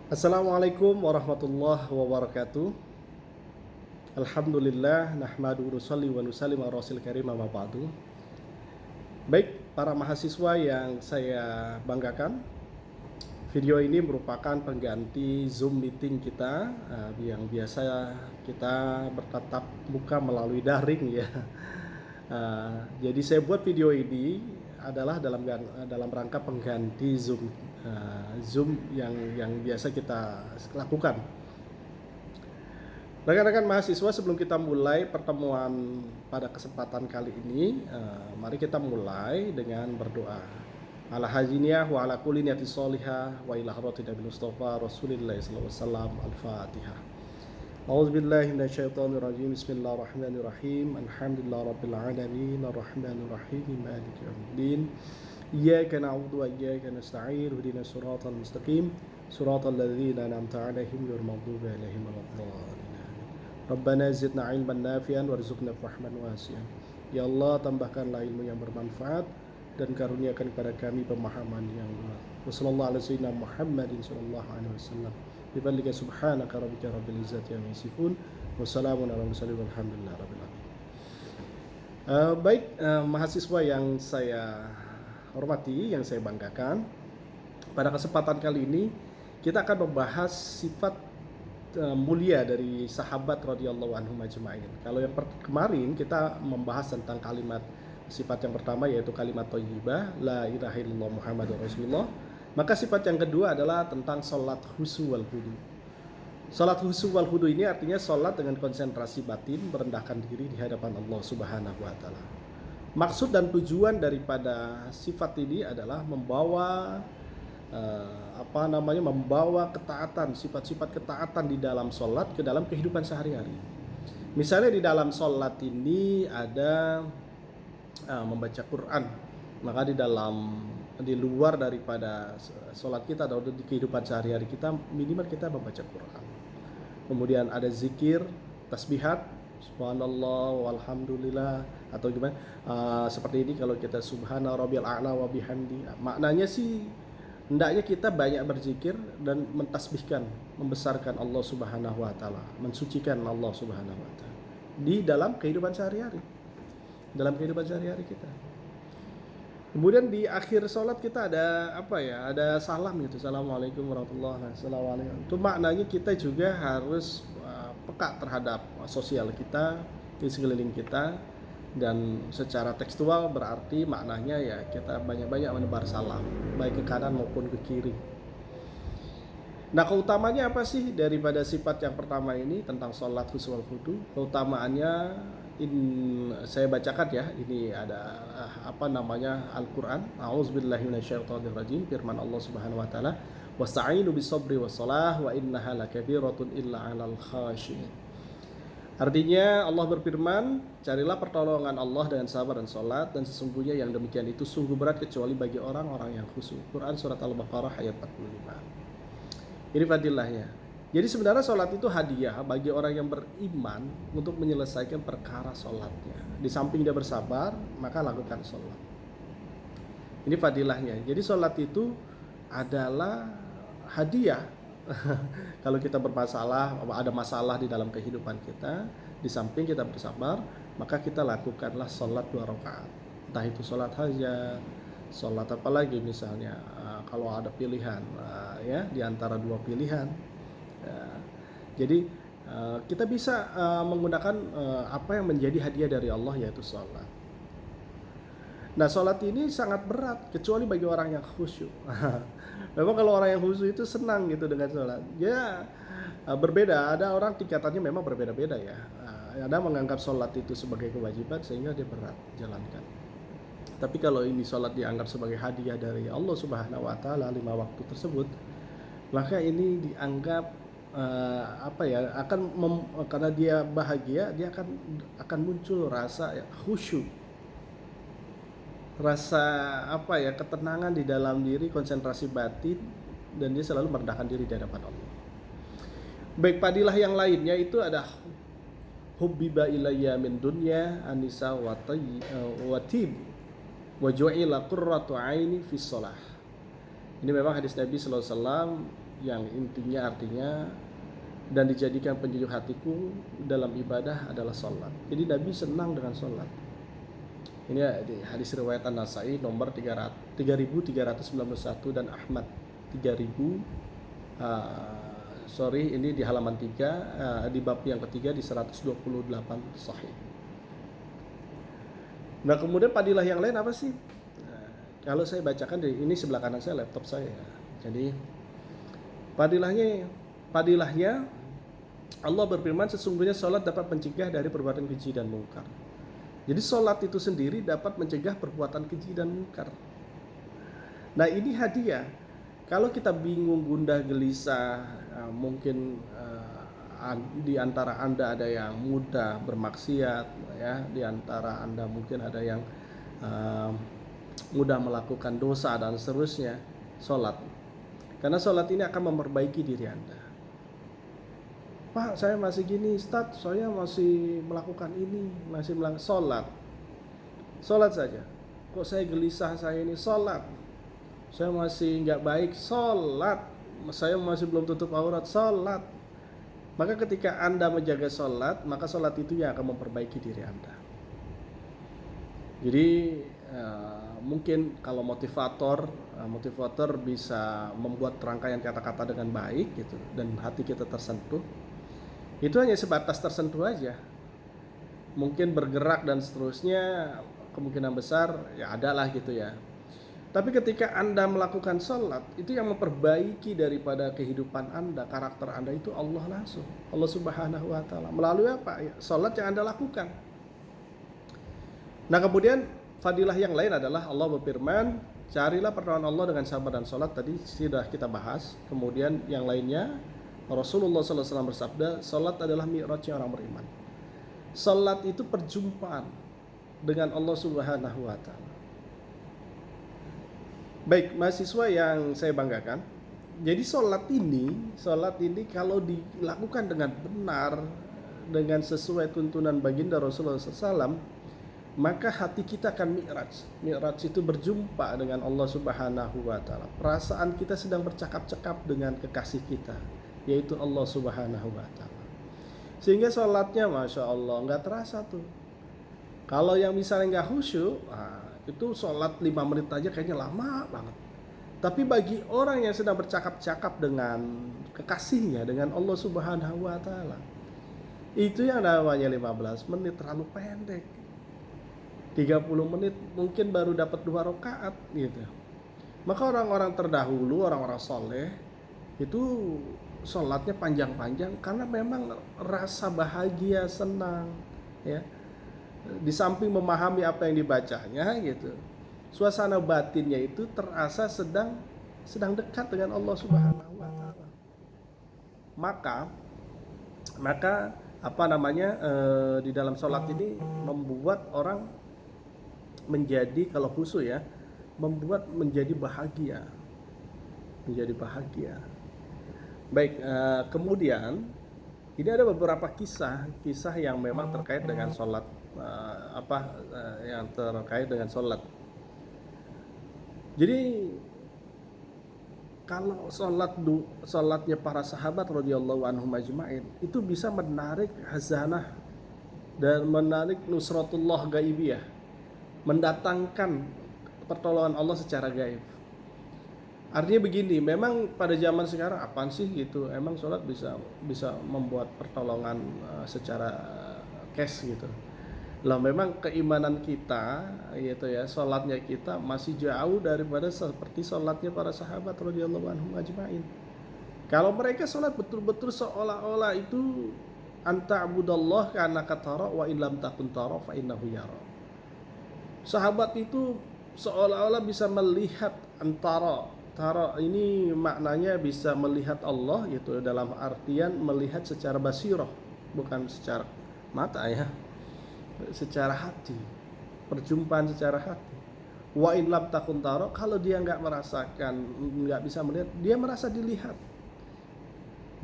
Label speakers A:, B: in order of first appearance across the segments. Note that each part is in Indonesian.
A: Assalamualaikum warahmatullahi wabarakatuh. Alhamdulillah nahmadu nusalli wa nusallim ala rasul karim amma ba'du. Baik, para mahasiswa yang saya banggakan, video ini merupakan pengganti Zoom meeting kita yang biasa kita bertatap muka melalui daring ya. Jadi saya buat video ini adalah dalam rangka pengganti Zoom yang biasa kita lakukan. Rekan-rekan mahasiswa, sebelum kita mulai pertemuan pada kesempatan kali ini, mari kita mulai dengan berdoa. Ala hajiniyah wa ala kulli niyati sholihah wa ila hadratin Nabi Mustafa Rasulillah sallallahu alaihi wasallam. Al-Fatihah. A'udzubillahi minasyaitonir rajim. Bismillahirrahmanirrahim. Alhamdulillahirabbil alamin arrahmanir rahim maliki yaumiddin. Iyyaka na'budu wa iyyaka nasta'in. Ihdinas siratal mustaqim. Siratal ladzina an'amta 'alaihim ghairil maghdubi 'alaihim waladdallin. Rabbana zidna ilman nafi'an warzuqna fahman wasi'an. Ya Allah, tambahkanlah ilmu yang bermanfaat dan karuniakan kepada kami pemahaman yang luas. Wassallallahu ala sayyidina Muhammadin sallallahu alaihi wasallam. Bifadlika subhanaka rabbika rabbil izzati amma yasifun. Wassalamun ala mursalin walhamdulillahi rabbil alamin. Baik, mahasiswa yang saya hormati, yang saya banggakan, pada kesempatan kali ini kita akan membahas sifat mulia dari sahabat radhiyallahu anhum ajma'in. Kalau yang kemarin kita membahas tentang kalimat sifat yang pertama, yaitu kalimat thayyibah la ilaha illallah muhammadur rasulullah. Maka sifat yang kedua adalah tentang salat khusu wal hudu. Salat khusu wal hudu ini artinya salat dengan konsentrasi batin, merendahkan diri di hadapan Allah Subhanahu wa taala. Maksud dan tujuan daripada sifat ini adalah membawa membawa ketaatan, sifat-sifat ketaatan di dalam sholat ke dalam kehidupan sehari-hari. Misalnya di dalam sholat ini ada membaca Quran, maka di luar daripada sholat kita atau di kehidupan sehari-hari kita, minimal kita membaca Quran. Kemudian ada zikir, tasbihat, subhanallah walhamdulillah, atau gimana, seperti ini kalau kita subhana rabbiyal a'la wa bihamdi, maknanya sih hendaknya kita banyak berzikir dan mentasbihkan, membesarkan Allah Subhanahu wa taala, mensucikan Allah Subhanahu wa taala di dalam kehidupan sehari-hari. Dalam kehidupan sehari-hari kita. Kemudian di akhir sholat kita ada ada salam gitu. Assalamualaikum warahmatullahi wabarakatuh. Itu maknanya kita juga harus peka terhadap sosial kita, di sekeliling kita. Dan secara tekstual berarti maknanya ya kita banyak-banyak menebar salam, baik ke kanan maupun ke kiri. Nah, keutamanya apa sih daripada sifat yang pertama ini tentang sholat khusu wal hudu? Keutamaannya saya bacakan ya, ini ada Al-Quran. A'udzubillahi minasyaitonirrajim. Firman Allah Subhanahu wa taala, wasta'inu bis-sabri was-shalah wa innaha lakabiratun illa 'alal khashiyin. Artinya Allah berfirman, carilah pertolongan Allah dengan sabar dan sholat, dan sesungguhnya yang demikian itu sungguh berat kecuali bagi orang-orang yang khusyuk. Quran surat Al-Baqarah ayat 45. Ini fadilahnya. Jadi sebenarnya sholat itu hadiah bagi orang yang beriman untuk menyelesaikan perkara sholatnya. Di samping dia bersabar, maka lakukan sholat. Ini fadilahnya. Jadi sholat itu adalah hadiah. Kalau kita bermasalah, ada masalah di dalam kehidupan kita, di samping kita bersabar, maka kita lakukanlah sholat 2 rakaat. Entah itu sholat hajat, sholat apa lagi misalnya, kalau ada pilihan ya di antara 2 pilihan. Jadi kita bisa menggunakan apa yang menjadi hadiah dari Allah, yaitu sholat. Nah, sholat ini sangat berat kecuali bagi orang yang khusyuk. Memang kalau orang yang khusyuk itu senang gitu dengan sholat. Ya berbeda, ada orang tingkatannya memang berbeda-beda ya. Ada menganggap sholat itu sebagai kewajiban sehingga dia berat jalankan. Tapi kalau ini sholat dianggap sebagai hadiah dari Allah Subhanahu wa taala 5 waktu tersebut, maka ini dianggap karena dia bahagia, dia akan muncul rasa khusyuk. Rasa ketenangan di dalam diri, konsentrasi batin, dan dia selalu merendahkan diri di hadapan Allah. Baik, fadilah yang lainnya itu ada hubbiba ilayya min dunya anisa wa tib wa ju'ila qurratu aini fi shalah. Ini memang hadis Nabi sallallahu alaihi wasallam yang intinya artinya dan dijadikan penyejuk hatiku dalam ibadah adalah sholat. Jadi Nabi senang dengan sholat. Ini di hadis riwayat An-Nasai nomor 3391 dan Ahmad 3000 ini di halaman 3 di bab yang ketiga di 128 sahih. Nah, kemudian fadilah yang lain apa sih? Nah, kalau saya bacakan ini sebelah kanan saya laptop saya. Jadi Fadilahnya Allah berfirman, sesungguhnya sholat dapat mencegah dari perbuatan keji dan mungkar. Jadi sholat itu sendiri dapat mencegah perbuatan keji dan mungkar. Nah, ini hadiah. Kalau kita bingung, gundah, gelisah, mungkin di antara Anda ada yang mudah bermaksiat, ya, di antara Anda mungkin ada yang mudah melakukan dosa dan seterusnya, sholat. Karena sholat ini akan memperbaiki diri Anda. Pak, saya masih gini, Ustaz, saya masih melakukan ini, masih melakukan sholat saja. Kok saya gelisah, saya ini sholat. Saya masih nggak baik, sholat. Saya masih belum tutup aurat, sholat. Maka ketika Anda menjaga sholat, maka sholat itu yang akan memperbaiki diri Anda. Jadi mungkin kalau motivator bisa membuat rangkaian kata-kata dengan baik gitu, dan hati kita tersentuh. Itu hanya sebatas tersentuh aja. Mungkin bergerak dan seterusnya kemungkinan besar ya adalah gitu ya. Tapi ketika Anda melakukan sholat, itu yang memperbaiki daripada kehidupan Anda, karakter Anda itu Allah langsung, Allah Subhanahu wa Ta'ala. Melalui apa? Ya, sholat yang Anda lakukan. Nah, kemudian fadilah yang lain adalah Allah berfirman, carilah pertolongan Allah dengan sabar dan sholat. Tadi sudah kita bahas. Kemudian yang lainnya, Rasulullah SAW bersabda, sholat adalah mi'rajnya orang beriman. Sholat itu perjumpaan dengan Allah Subhanahu wa Ta'ala. Baik, mahasiswa yang saya banggakan, jadi sholat ini kalau dilakukan dengan benar, dengan sesuai tuntunan baginda Rasulullah SAW, maka hati kita akan mi'raj. Mi'raj itu berjumpa dengan Allah Subhanahu wa Ta'ala. Perasaan kita sedang bercakap-cakap dengan kekasih kita, yaitu Allah Subhanahu wa Ta'ala. Sehingga sholatnya Masya Allah nggak terasa tuh. Kalau yang misalnya nggak khusyuk, itu sholat 5 menit aja kayaknya lama banget. Tapi bagi orang yang sedang bercakap-cakap dengan kekasihnya, dengan Allah Subhanahu wa Ta'ala, itu yang namanya 15 menit terlalu pendek. 30 menit mungkin baru dapat 2 rakaat gitu. Maka orang-orang terdahulu, orang-orang soleh itu sholatnya panjang-panjang karena memang rasa bahagia, senang, ya. Di samping memahami apa yang dibacanya gitu, suasana batinnya itu terasa sedang dekat dengan Allah Subhanahu wa Ta'ala. Maka di dalam sholat ini membuat orang menjadi, kalau khusyuk ya, membuat menjadi bahagia. Baik, kemudian ini ada beberapa kisah yang memang terkait dengan sholat, yang terkait dengan sholat. Jadi kalau sholatnya para sahabat radhiyallahu anhum ajma'in itu bisa menarik hazanah dan menarik nusratullah gaibiyah, mendatangkan pertolongan Allah secara gaib. Artinya begini, memang pada zaman sekarang apaan sih gitu, emang sholat bisa membuat pertolongan secara cash gitu. Lah memang keimanan kita gitu ya, sholatnya kita masih jauh daripada seperti sholatnya para sahabat radhiyallahu anhum ajma'in. Kalau mereka sholat betul-betul seolah-olah itu anta'budallah ka'annaka tara wa in lam takun tara fa innahu yara. Sahabat itu seolah-olah bisa melihat antara ini maknanya bisa melihat Allah gitu, dalam artian melihat secara basirah, bukan secara mata ya, secara hati, perjumpaan secara hati. Wa in lam takun tara, kalau dia nggak merasakan, nggak bisa melihat, dia merasa dilihat.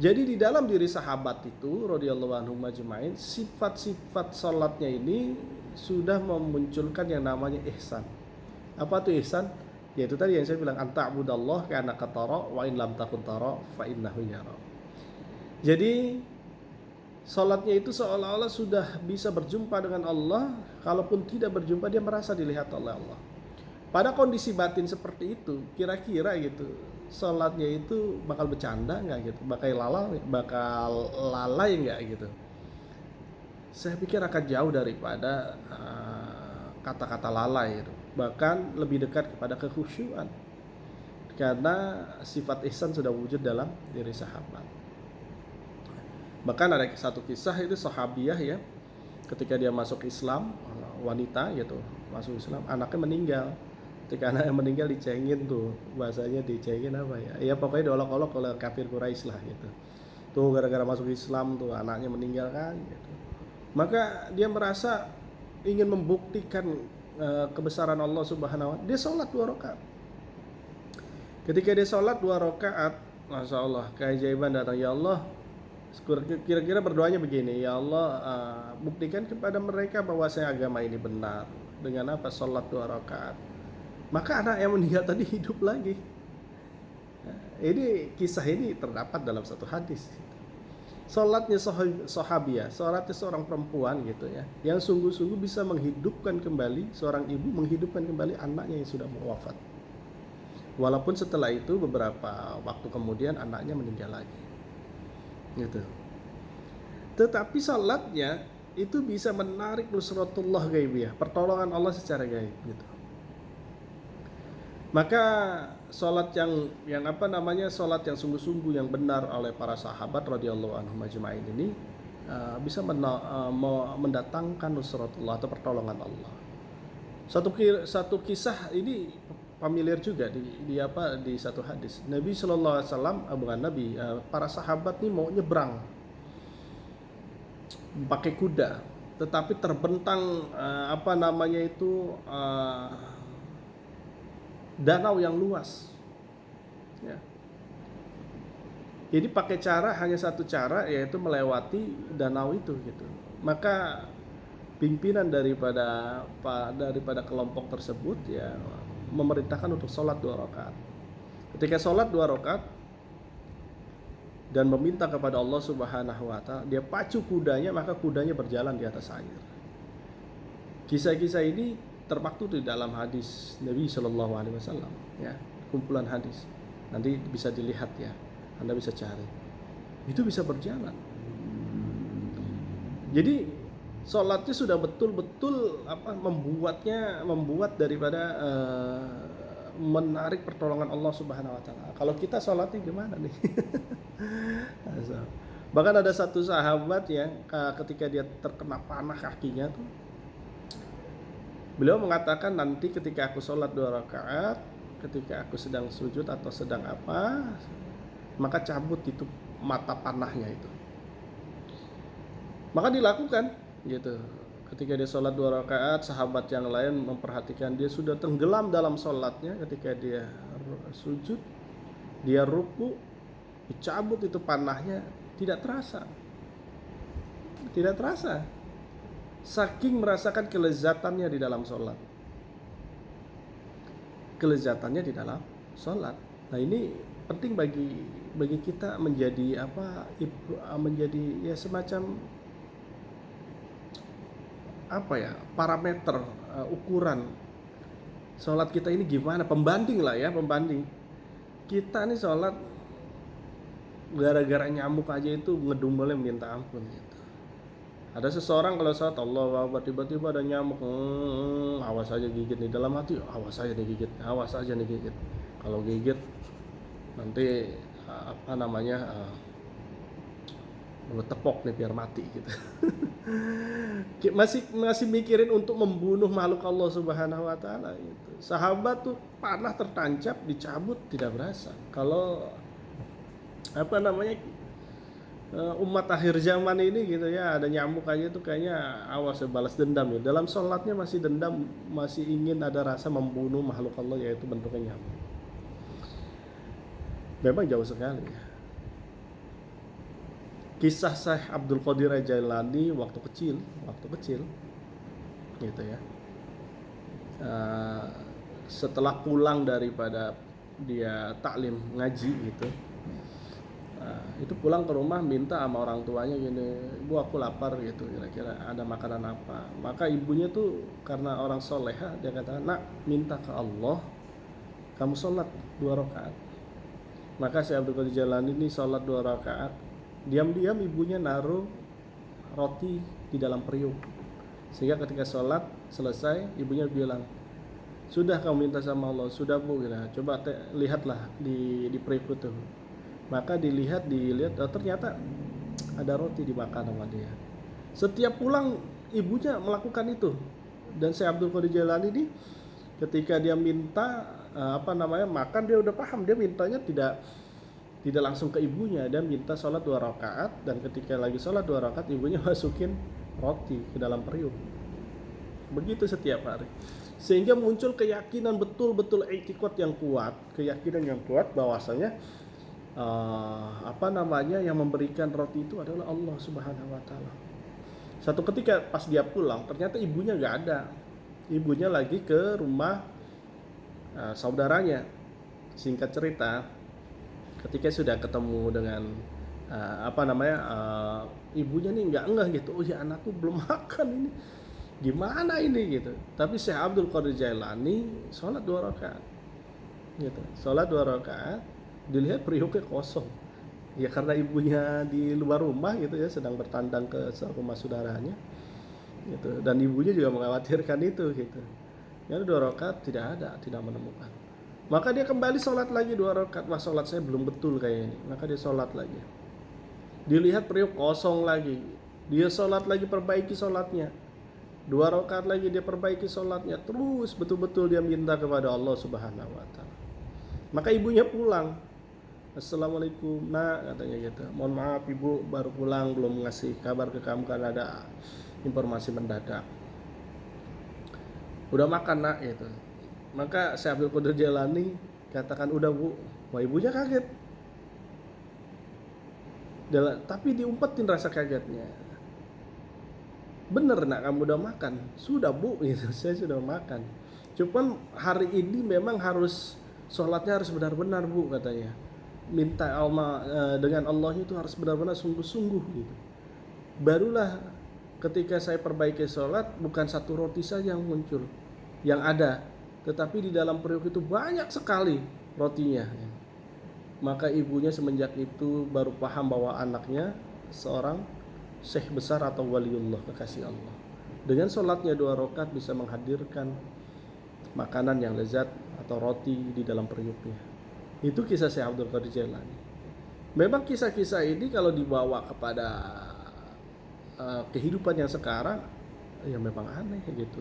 A: Jadi di dalam diri sahabat itu radhiyallahu anhum ajma'in, sifat-sifat salatnya ini sudah memunculkan yang namanya ihsan. Apa tuh ihsan? Yaitu tadi yang saya bilang, anta'budallah ka'annaka tara wa in lam takun tara fa innahu yara. Jadi salatnya itu seolah-olah sudah bisa berjumpa dengan Allah, kalaupun tidak berjumpa dia merasa dilihat oleh Allah. Pada kondisi batin seperti itu, kira-kira gitu, salatnya itu bakal bercanda nggak gitu, bakal lalai nggak gitu. Saya pikir akan jauh daripada kata-kata lalai itu. Bahkan lebih dekat kepada kekhusyuan, karena sifat ihsan sudah wujud dalam diri sahabat. Bahkan ada satu kisah itu sahabiah ya, ketika dia masuk Islam, wanita gitu masuk Islam, anaknya meninggal. Ketika anaknya meninggal dicengin tuh, bahasanya dicengin apa ya, ya pokoknya diolok-olok oleh kafir Quraisy lah gitu. Tuh gara-gara masuk Islam tuh anaknya meninggal kan gitu. Maka dia merasa ingin membuktikan kebesaran Allah Subhanahu wa taala. Dia sholat 2 rakaat. Ketika dia sholat 2 rakaat, Masya Allah, keajaiban datang. Ya Allah, kira-kira berdoanya begini, ya Allah, buktikan kepada mereka bahwasanya agama ini benar. Dengan apa? Sholat 2 rakaat. Maka anak yang meninggal tadi hidup lagi. Ini kisah ini terdapat dalam satu hadis. Sholatnya sahabiah, sholatnya seorang perempuan gitu ya, yang sungguh-sungguh bisa menghidupkan kembali, seorang ibu menghidupkan kembali anaknya yang sudah wafat. Walaupun setelah itu beberapa waktu kemudian anaknya meninggal lagi. Gitu. Tetapi salatnya itu bisa menarik nusratullah gaibiyah, pertolongan Allah secara gaib gitu. Maka salat yang apa namanya, salat yang sungguh-sungguh yang benar oleh para sahabat radhiyallahu anhum ajma'in ini bisa mendatangkan nusratullah atau pertolongan Allah. Satu kisah ini familiar juga di satu hadis. Nabi sallallahu alaihi wasallam, bukan Nabi, para sahabat nih mau nyebrang pakai kuda, tetapi terbentang danau yang luas. Ya. Jadi pakai hanya satu cara, yaitu melewati danau itu gitu. Maka pimpinan daripada kelompok tersebut ya memerintahkan untuk sholat 2 rakaat. Ketika sholat 2 rakaat dan meminta kepada Allah Subhanahu wa taala, dia pacu kudanya, maka kudanya berjalan di atas air. Kisah-kisah ini termaktub di dalam hadis Nabi Shallallahu Alaihi Wasallam, ya, kumpulan hadis. Nanti bisa dilihat ya, Anda bisa cari. Itu bisa berjalan. Jadi sholatnya sudah betul-betul membuat daripada menarik pertolongan Allah Subhanahu Wa Taala. Kalau kita sholatnya gimana nih? Bahkan ada satu sahabat yang ketika dia terkena panah kakinya tuh, beliau mengatakan, nanti ketika aku sholat 2 rakaat, ketika aku sedang sujud atau sedang apa, maka cabut itu mata panahnya itu. Maka dilakukan gitu. Ketika dia sholat 2 rakaat, sahabat yang lain memperhatikan dia sudah tenggelam dalam sholatnya. Ketika dia sujud, dia ruku, dicabut itu panahnya, tidak terasa. Saking merasakan kelezatannya di dalam sholat. Nah ini penting bagi kita menjadi ya semacam parameter ukuran sholat kita ini gimana, pembanding kita nih sholat gara-gara nyamuk aja itu ngedumbalnya minta ampun gitu. Ada seseorang kalau sholat Allahu Akbar, tiba-tiba ada nyamuk, awas aja gigit nih, dalam hati awas aja nih gigit. Kalau gigit nanti gue tepok nih biar mati gitu. masih mikirin untuk membunuh makhluk Allah Subhanahu wa taala gitu. Sahabat tuh panah tertancap, dicabut tidak berasa. Kalau umat akhir zaman ini gitu ya, ada nyamuk aja tuh kayaknya awas ya, balas dendam ya. Dalam sholatnya masih dendam, masih ingin ada rasa membunuh makhluk Allah, yaitu bentuknya nyamuk. Memang jauh sekali ya. Kisah Syekh Abdul Qadir Jailani waktu kecil gitu ya. setelah pulang daripada dia taklim ngaji gitu, itu pulang ke rumah minta sama orang tuanya gini, ibu aku lapar gitu, kira-kira ada makanan apa. Maka ibunya tuh karena orang soleha, dia katakan, nak, minta ke Allah kamu sholat 2 rakaat. Maka si Abdul Qadir Jailani ini sholat 2 rakaat, diam-diam ibunya naruh roti di dalam periuk, sehingga ketika sholat selesai ibunya bilang, sudah kamu minta sama Allah, sudah bu, gitu. Coba lihatlah di periuk itu. Maka dilihat, ternyata ada roti dimakan sama dia. Setiap pulang ibunya melakukan itu. Dan Syekh Abdul Qadir Jailani ini ketika dia minta makan, dia udah paham, dia mintanya tidak langsung ke ibunya, dia minta sholat 2 rakaat, dan ketika lagi sholat 2 rakaat ibunya masukin roti ke dalam periuk. Begitu setiap hari, sehingga muncul keyakinan betul-betul i'tiqad yang kuat, keyakinan yang kuat bahwasanya yang memberikan roti itu adalah Allah Subhanahu wa taala. Satu ketika pas dia pulang, ternyata ibunya nggak ada. Ibunya lagi ke rumah saudaranya. Singkat cerita, ketika sudah ketemu dengan ibunya nih nggak ngeh gitu, oh ya anakku belum makan ini, gimana ini gitu. Tapi Syekh Abdul Qadir Jailani sholat 2 rakaat gitu, sholat 2 rakaat, dilihat periuknya kosong ya, karena ibunya di luar rumah gitu ya, sedang bertandang ke rumah saudaranya gitu, dan ibunya juga mengkhawatirkan itu gitu. Yang 2 rakaat tidak menemukan. Maka dia kembali sholat lagi 2 rakaat. Wah, sholat saya belum betul kayak ini. Maka dia sholat lagi. Dilihat periuk kosong lagi. Dia sholat lagi, perbaiki sholatnya. 2 rakaat lagi dia perbaiki sholatnya. Terus betul-betul dia minta kepada Allah Subhanahu wa taala. Maka ibunya pulang. Assalamualaikum, nak, katanya gitu. Mohon maaf ibu, baru pulang, belum ngasih kabar ke kamu karena ada informasi mendadak. Udah makan, nak, gitu. Maka Syekh Abdul Qadir Jailani katakan, udah bu. Wah, ibunya kaget. Tapi diumpetin rasa kagetnya. Bener, nak, kamu udah makan? Sudah bu, gitu. Saya sudah makan. Cuman hari ini memang harus sholatnya harus benar-benar bu, katanya. Minta Allah dengan Allah itu harus benar-benar sungguh-sungguh gitu. Barulah ketika saya perbaiki sholat, bukan satu roti saja yang muncul, yang ada, tetapi di dalam periuk itu banyak sekali rotinya. Maka ibunya semenjak itu baru paham bahwa anaknya seorang syekh besar atau waliullah, kekasih Allah. Dengan sholatnya 2 rakaat bisa menghadirkan makanan yang lezat atau roti di dalam periuknya. Itu kisah Syekh Abdul Qadir Jailani. Memang kisah-kisah ini kalau dibawa kepada kehidupan yang sekarang, ya memang aneh gitu.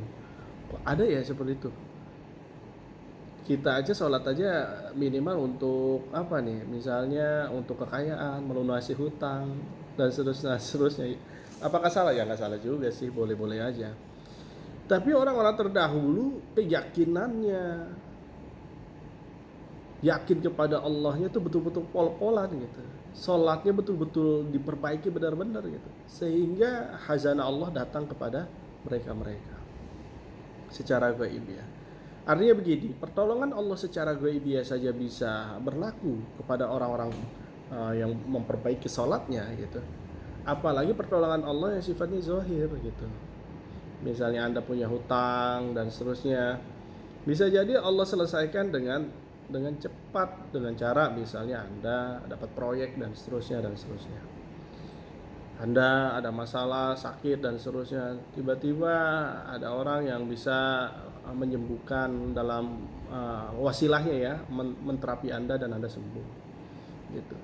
A: Kok ada ya seperti itu? Kita aja sholat aja minimal untuk apa nih? Misalnya untuk kekayaan, melunasi hutang, dan seterusnya. Apakah salah? Ya nggak salah juga sih, boleh-boleh aja. Tapi orang-orang terdahulu keyakinannya, yakin kepada Allahnya itu betul-betul pol-polan gitu. Sholatnya betul-betul diperbaiki benar-benar gitu. Sehingga khazanah Allah datang kepada mereka-mereka secara ghaibiyah. Artinya begini, pertolongan Allah secara ghaibiyah saja bisa berlaku kepada orang-orang yang memperbaiki sholatnya gitu. Apalagi pertolongan Allah yang sifatnya zahir gitu. Misalnya Anda punya hutang dan seterusnya, bisa jadi Allah selesaikan dengan cepat, dengan cara misalnya Anda dapat proyek dan seterusnya. Anda ada masalah, sakit dan seterusnya, tiba-tiba ada orang yang bisa menyembuhkan dalam wasilahnya ya, menterapi Anda dan Anda sembuh gitu.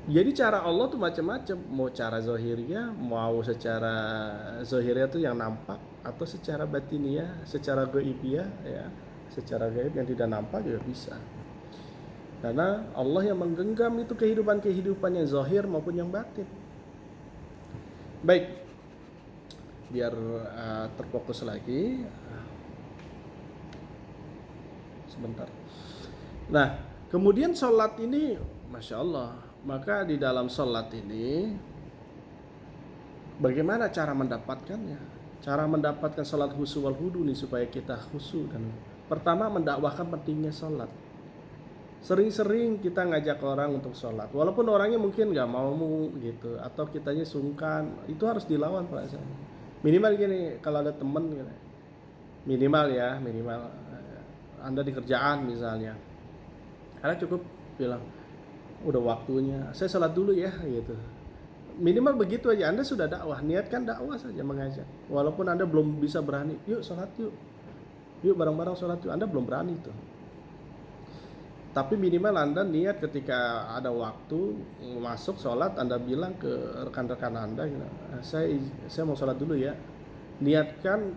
A: Jadi cara Allah tuh macam-macam, mau cara zahiriyah, mau secara zahiriyah tuh yang nampak, atau secara batiniah, secara ghaibiyah ya, secara gaib yang tidak nampak juga bisa. Karena Allah yang menggenggam itu kehidupan yang zahir maupun yang batin. Baik, biar terfokus lagi. Sebentar. Nah, kemudian sholat ini, Masya Allah. Maka di dalam sholat ini, bagaimana cara mendapatkannya? Cara mendapatkan sholat khusyuk wal hudu nih supaya kita khusyuk dan Pertama, mendakwahkan pentingnya sholat. Sering-sering kita ngajak orang untuk sholat, walaupun orangnya mungkin nggak mau gitu, atau kitanya sungkan, itu harus dilawan perasaan. Minimal gini, kalau ada temen gitu, minimal Anda di kerjaan misalnya, Anda cukup bilang, udah waktunya, saya sholat dulu ya gitu. Minimal begitu aja, Anda sudah dakwah, niatkan dakwah saja mengajak. Walaupun Anda belum bisa berani, yuk sholat yuk bareng-bareng sholat yuk, Anda belum berani tuh. Tapi minimal Anda niat ketika ada waktu masuk sholat, Anda bilang ke rekan-rekan Anda, saya mau sholat dulu ya. Niatkan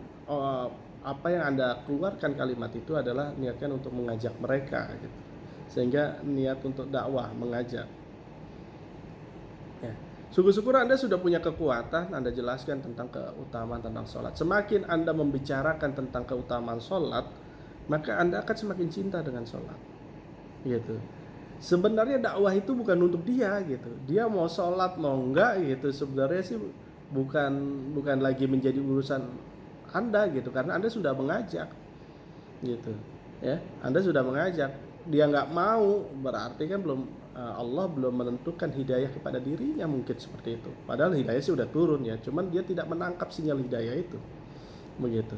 A: apa yang Anda keluarkan kalimat itu adalah niatkan untuk mengajak mereka gitu. Sehingga niat untuk dakwah, mengajak. Ya. Syukur-syukur Anda sudah punya kekuatan, Anda jelaskan tentang keutamaan tentang sholat. Semakin Anda membicarakan tentang keutamaan sholat, maka Anda akan semakin cinta dengan sholat. Gitu. Sebenarnya dakwah itu bukan untuk dia gitu. Dia mau sholat mau enggak gitu. Sebenarnya sih bukan lagi menjadi urusan Anda gitu, karena Anda sudah mengajak gitu. Ya, Anda sudah mengajak. Dia nggak mau, berarti kan Allah belum menentukan hidayah kepada dirinya, mungkin seperti itu. Padahal hidayah sih udah turun ya, cuman dia tidak menangkap sinyal hidayah itu. Begitu.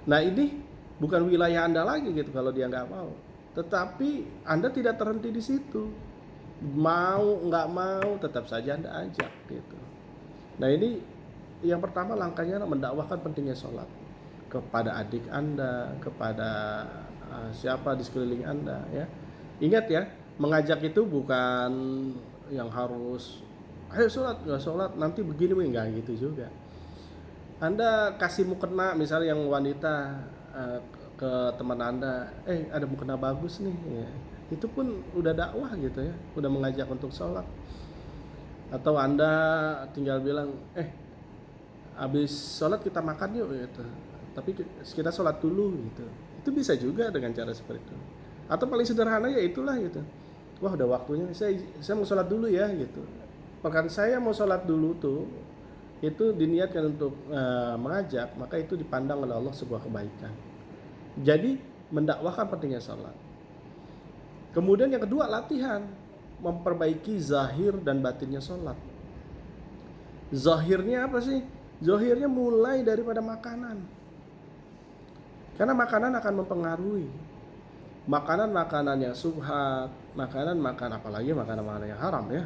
A: Nah, ini bukan wilayah Anda lagi gitu kalau dia nggak mau. Tetapi Anda tidak terhenti di situ. Mau nggak mau tetap saja Anda ajak gitu. Nah, ini yang pertama langkahnya mendakwahkan pentingnya sholat kepada adik Anda, kepada siapa di sekeliling Anda ya. Ingat ya, mengajak itu bukan yang harus ayo sholat, nggak sholat nanti begini, nggak gitu juga. Anda kasih mukena misalnya yang wanita ke teman Anda, ada mukena bagus nih ya. Itu pun udah dakwah gitu ya, udah mengajak untuk sholat. Atau Anda tinggal bilang, habis sholat kita makan yuk gitu, tapi kita sholat dulu gitu. Itu bisa juga dengan cara seperti itu. Atau paling sederhana ya itulah gitu, wah udah waktunya, saya mau sholat dulu ya gitu. Bahkan saya mau sholat dulu tuh, itu diniatkan untuk mengajak, maka itu dipandang oleh Allah sebuah kebaikan. Jadi mendakwahkan pentingnya sholat. Kemudian yang kedua, latihan memperbaiki zahir dan batinnya sholat. Zahirnya apa sih? Zahirnya mulai daripada makanan, karena makanan akan mempengaruhi. Makanan yang subhat, apalagi makanan yang haram ya.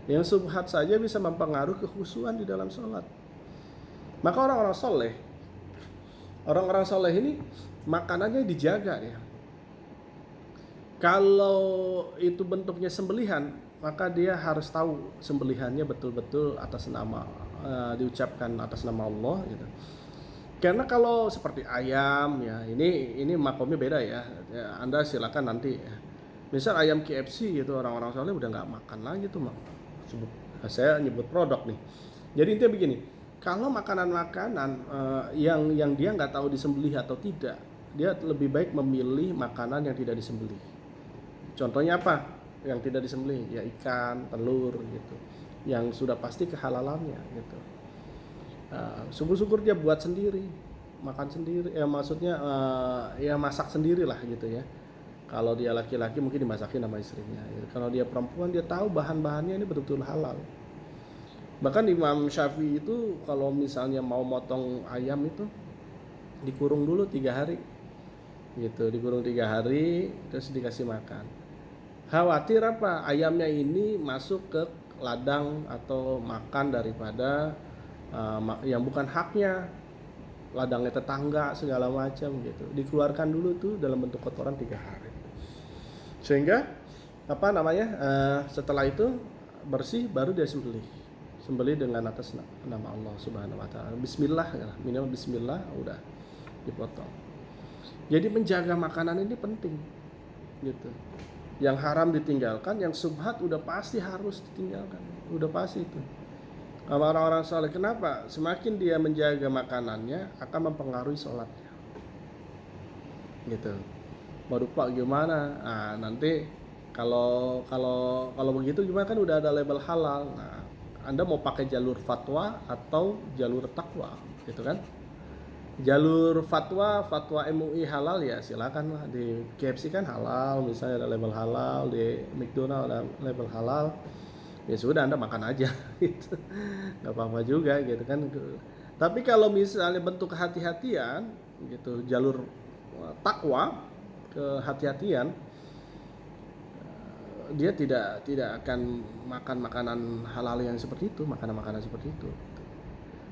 A: Yang subhat saja bisa mempengaruhi kekhusyuan di dalam sholat. Maka orang-orang soleh ini makanannya dijaga ya. Kalau itu bentuknya sembelihan, maka dia harus tahu sembelihannya betul-betul atas nama diucapkan atas nama Allah gitu. Karena kalau seperti ayam ya, ini makomnya beda ya. Anda silakan nanti ya. Misal ayam KFC gitu, orang-orang soleh udah nggak makan lagi tuh, saya nyebut produk nih. Jadi intinya begini, kalau makanan-makanan yang dia nggak tahu disembelih atau tidak, dia lebih baik memilih makanan yang tidak disembelih. Contohnya apa? Yang tidak disembelih ya ikan, telur gitu, yang sudah pasti kehalalannya gitu. Syukur-syukur dia buat sendiri, makan sendiri, maksudnya ya masak sendiri lah gitu ya. Kalau dia laki-laki mungkin dimasakin sama istrinya gitu. Kalau dia perempuan, dia tahu bahan-bahannya ini betul-betul halal. Bahkan Imam Syafi'i itu kalau misalnya mau motong ayam itu dikurung dulu 3 hari gitu, dikurung 3 hari terus dikasih makan. Khawatir apa? Ayamnya ini masuk ke ladang atau makan daripada yang bukan haknya, ladangnya tetangga segala macam gitu. Dikeluarkan dulu tuh dalam bentuk kotoran 3 hari. Sehingga setelah itu bersih baru dia sembelih dengan atas nama Allah Subhanahu wa taala. Bismillah ya, minimal bismillah udah dipotong. Jadi menjaga makanan ini penting gitu. Yang haram ditinggalkan, yang subhat udah pasti harus ditinggalkan. Udah pasti itu. Orang-orang saleh kenapa? Semakin dia menjaga makanannya akan mempengaruhi sholatnya. Gitu. Waduh Pak gimana? Nah, nanti kalau begitu gimana, kan udah ada label halal. Nah, Anda mau pakai jalur fatwa atau jalur takwa, gitu kan? Jalur fatwa MUI halal ya silakan lah. Di KFC kan halal, misalnya ada label halal, di McDonald ada label halal, ya sudah Anda makan aja gitu, nggak apa-apa juga gitu kan. Tapi kalau misalnya bentuk kehati-hatian gitu, jalur takwa, kehati-hatian, dia tidak akan makan makanan halal yang seperti itu, makanan-makanan seperti itu.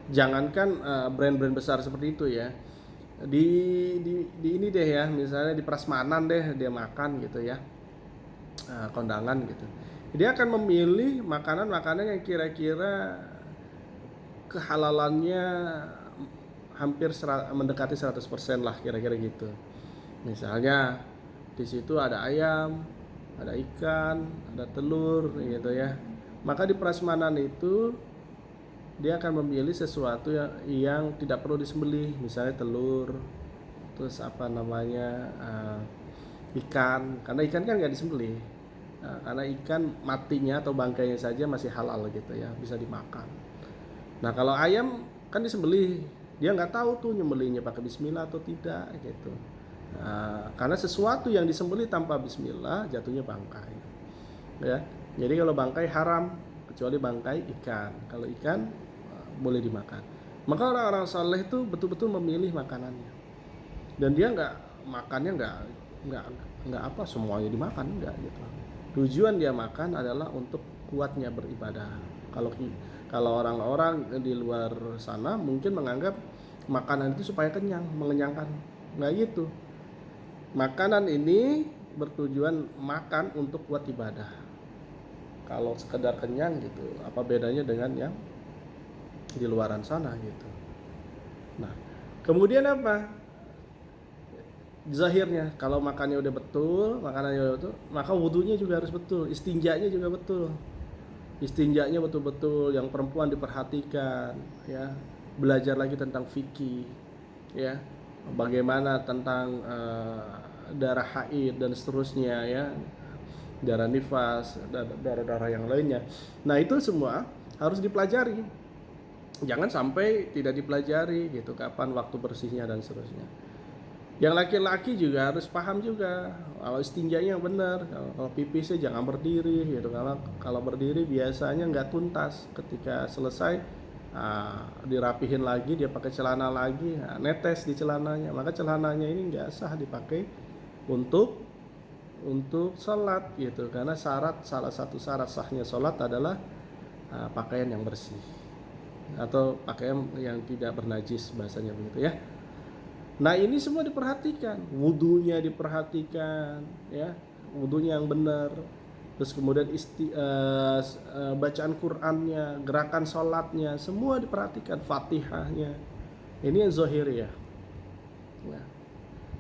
A: Jangankan brand-brand besar seperti itu ya, di ini deh ya, misalnya di prasmanan deh dia makan gitu ya, kondangan gitu, dia akan memilih makanan-makanan yang kira-kira kehalalannya hampir mendekati 100% lah kira-kira gitu. Misalnya di situ ada ayam, ada ikan, ada telur gitu ya. Maka di prasmanan itu dia akan memilih sesuatu yang tidak perlu disembelih, misalnya telur, terus apa namanya, ikan, karena ikan kan nggak disembelih. Karena ikan matinya atau bangkainya saja masih halal gitu ya, bisa dimakan. Nah kalau ayam kan disembelih, dia nggak tahu tuh nyembelihnya pakai bismillah atau tidak gitu. Karena sesuatu yang disembelih tanpa bismillah jatuhnya bangkai ya. Jadi kalau bangkai haram, kecuali bangkai ikan. Kalau ikan boleh dimakan. Maka orang-orang saleh itu betul-betul memilih makanannya, dan dia makannya nggak apa semuanya dimakan, nggak gitu. Tujuan dia makan adalah untuk kuatnya beribadah. Kalau orang-orang di luar sana mungkin menganggap makanan itu supaya kenyang, mengenyangkan. Nggak gitu. Makanan ini bertujuan makan untuk kuat ibadah. Kalau sekedar kenyang gitu, apa bedanya dengan yang di luaran sana gitu. Nah, kemudian apa? Zahirnya, kalau makannya udah betul, makanannya udah betul, maka wudhunya juga harus betul, istinjanya juga betul. Istinjanya betul-betul, yang perempuan diperhatikan ya. Belajar lagi tentang fikih ya. Bagaimana tentang darah haid dan seterusnya ya. Darah nifas, darah-darah yang lainnya. Nah, itu semua harus dipelajari. Jangan sampai tidak dipelajari gitu, kapan waktu bersihnya dan seterusnya. Yang laki-laki juga harus paham juga, kalau istinjanya yang benar, kalau pipisnya jangan berdiri gitu. Kalau berdiri biasanya nggak tuntas, ketika selesai dirapihin lagi, dia pakai celana lagi, netes di celananya, maka celananya ini nggak sah dipakai untuk sholat gitu. Karena salah satu syarat sahnya sholat adalah pakaian yang bersih atau pakaian yang tidak bernajis, bahasanya begitu ya. Nah ini semua diperhatikan, wudhunya diperhatikan ya, wudhunya yang benar, terus kemudian bacaan Qur'annya, gerakan sholatnya, semua diperhatikan, fatihahnya. Ini yang zahir ya. Nah,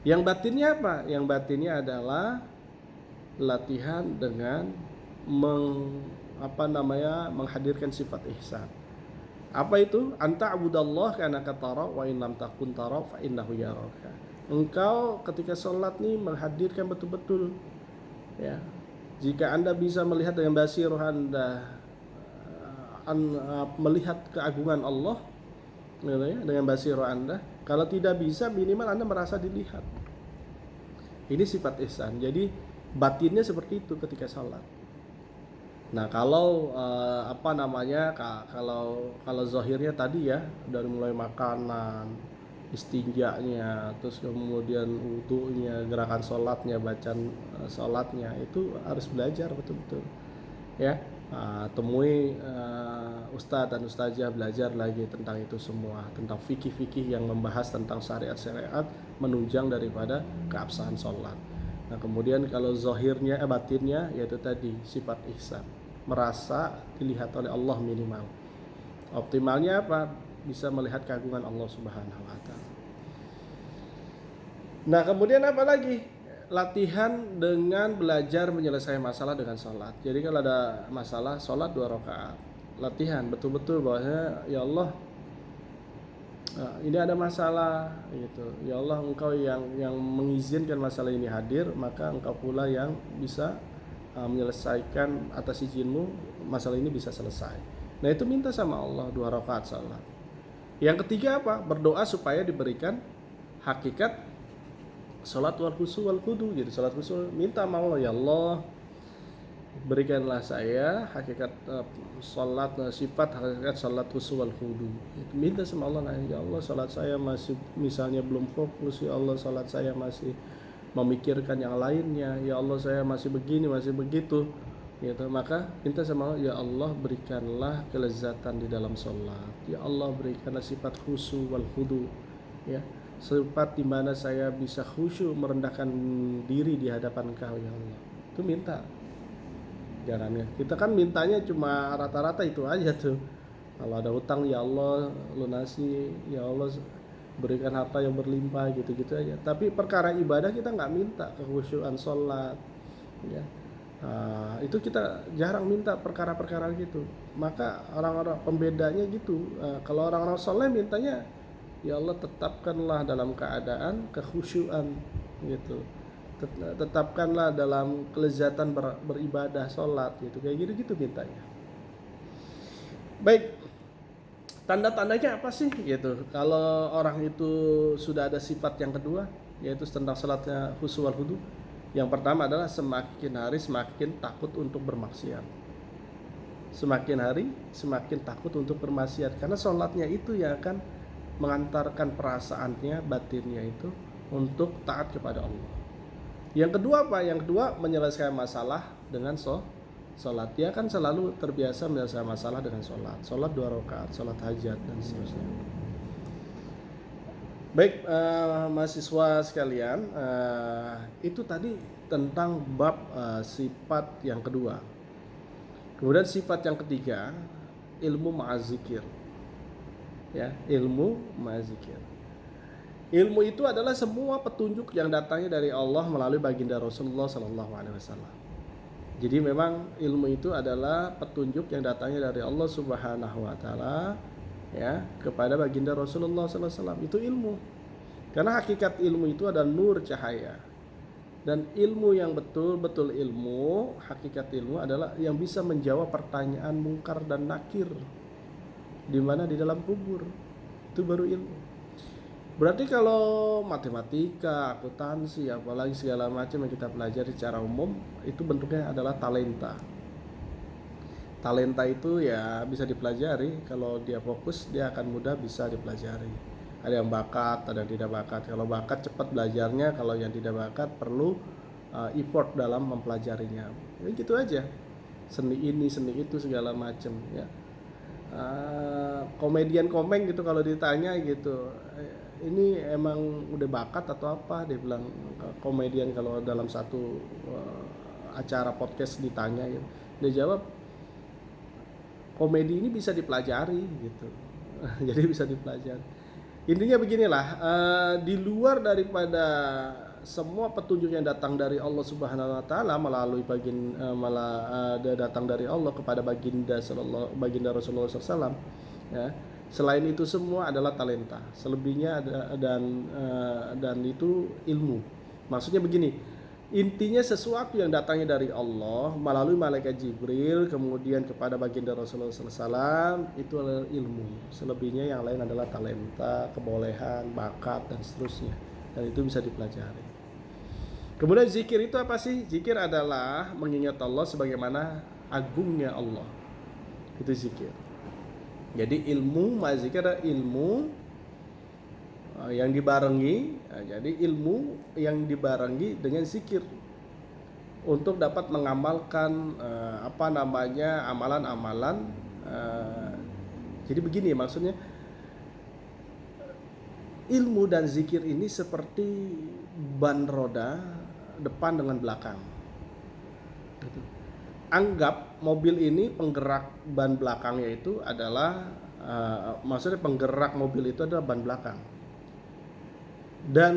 A: yang batinnya apa? Yang batinnya adalah latihan dengan menghadirkan sifat ihsan. Apa itu? Anta abudallah karena tara wa in lam takun tara fa innahu yaraka. Engkau ketika sholat nih menghadirkan betul-betul ya. Jika Anda bisa melihat dengan basirah Anda, melihat keagungan Allah gitu ya, dengan basirah Anda. Kalau tidak bisa, minimal Anda merasa dilihat. Ini sifat ihsan. Jadi batinnya seperti itu ketika sholat. Nah kalau kalau zahirnya tadi ya, dari mulai makanan, istinjanya, terus kemudian wudunya, gerakan sholatnya, bacaan sholatnya, itu harus belajar betul-betul ya. Temui ustadz dan ustazah, belajar lagi tentang itu semua, tentang fikih-fikih yang membahas tentang syariat-syariat menunjang daripada keabsahan sholat. Nah kemudian kalau zahirnya, batinnya, yaitu tadi sifat ihsan, merasa dilihat oleh Allah minimal. Optimalnya apa? Bisa melihat keagungan Allah Subhanahu wa taala. Nah, kemudian apa lagi? Latihan dengan belajar menyelesaikan masalah dengan sholat. Jadi kalau ada masalah sholat 2 rakaat, latihan betul-betul bahwasanya ya Allah, ini ada masalah gitu. Ya Allah, Engkau yang mengizinkan masalah ini hadir, maka Engkau pula yang bisa menyelesaikan atas izinmu masalah ini bisa selesai. Nah itu minta sama Allah 2 rakaat salat. Yang ketiga apa? Berdoa supaya diberikan hakikat salat wal khusu wal khudu. Jadi salat khusu minta sama Allah, ya Allah berikanlah saya hakikat salat, sifat hakikat salat khusu wal khudu. Itu minta sama Allah, nah, ya Allah salat saya masih misalnya belum fokus, ya Allah salat saya masih memikirkan yang lainnya, ya Allah saya masih begini masih begitu gitu. Maka minta sama Allah, ya Allah berikanlah kelezatan di dalam sholat, ya Allah berikanlah sifat khusyuk wal khudu, ya sifat di mana saya bisa khusyuk merendahkan diri di hadapan Engkau ya Allah. Itu minta. Jangan kita kan mintanya cuma rata-rata itu aja tuh. Kalau ada hutang ya Allah lunasi, ya Allah berikan harta yang berlimpah, gitu-gitu aja. Tapi perkara ibadah kita nggak minta kekhusyuan sholat, ya. Itu kita jarang minta perkara-perkara gitu. Maka orang-orang pembedanya gitu. Kalau orang-orang soleh mintanya, ya Allah tetapkanlah dalam keadaan kekhusyuan gitu. Tetapkanlah dalam kelezatan beribadah sholat gitu. Kayak gitu-gitu mintanya. Baik, tanda-tandanya apa sih gitu? Kalau orang itu sudah ada sifat yang kedua, yaitu tentang sholatnya khusyuk wal khudu. Yang pertama adalah semakin hari semakin takut untuk bermaksiat. Semakin hari semakin takut untuk bermaksiat, karena sholatnya itu yang akan mengantarkan perasaannya, batinnya itu untuk taat kepada Allah. Yang kedua apa? Yang kedua menyelesaikan masalah dengan sholat. Dia kan selalu terbiasa menyelesaikan masalah dengan sholat. Sholat 2 rakaat, sholat hajat dan seterusnya. Baik, mahasiswa sekalian, itu tadi tentang bab sifat yang kedua. Kemudian sifat yang ketiga, ilmu ma'azikir. Ya, ilmu ma'azikir. Ilmu itu adalah semua petunjuk yang datangnya dari Allah melalui baginda Rasulullah SAW. Jadi memang ilmu itu adalah petunjuk yang datangnya dari Allah Subhanahu Wa Taala, ya, kepada baginda Rasulullah SAW. Itu ilmu. Karena hakikat ilmu itu adalah nur cahaya. Dan ilmu yang betul-betul ilmu, hakikat ilmu adalah yang bisa menjawab pertanyaan mungkar dan nakir di mana di dalam kubur. Itu baru ilmu. Berarti kalau matematika, akuntansi, apalagi segala macam yang kita pelajari secara umum, itu bentuknya adalah talenta. Talenta itu ya bisa dipelajari, kalau dia fokus dia akan mudah bisa dipelajari. Ada yang bakat, ada yang tidak bakat. Kalau bakat cepat belajarnya, kalau yang tidak bakat perlu effort dalam mempelajarinya. Ya gitu aja. Seni ini, seni itu segala macam ya. Komedian komeng gitu kalau ditanya gitu, ini emang udah bakat atau apa, dia bilang. Komedian kalau dalam satu acara podcast ditanya gitu, dia jawab komedi ini bisa dipelajari gitu. Jadi bisa dipelajari. Intinya beginilah, di luar daripada semua petunjuk yang datang dari Allah Subhanahu Wa Taala melalui datang dari Allah kepada baginda Rasulullah SAW, ya. Selain itu semua adalah talenta, selebihnya ada, dan itu ilmu. Maksudnya begini, intinya sesuatu yang datangnya dari Allah melalui malaikat Jibril kemudian kepada baginda Rasulullah SAW itu adalah ilmu. Selebihnya yang lain adalah talenta, kebolehan, bakat dan seterusnya, dan itu bisa dipelajari. Kemudian zikir itu apa sih? Zikir adalah mengingat Allah sebagaimana agungnya Allah. Itu zikir. Jadi ilmu ma'zikir adalah ilmu yang dibarengi, jadi ilmu yang dibarengi dengan zikir untuk dapat mengamalkan amalan-amalan. Jadi begini maksudnya, ilmu dan zikir ini seperti ban roda depan dengan belakang. Anggap mobil ini penggerak ban belakangnya itu adalah maksudnya penggerak mobil itu adalah ban belakang, dan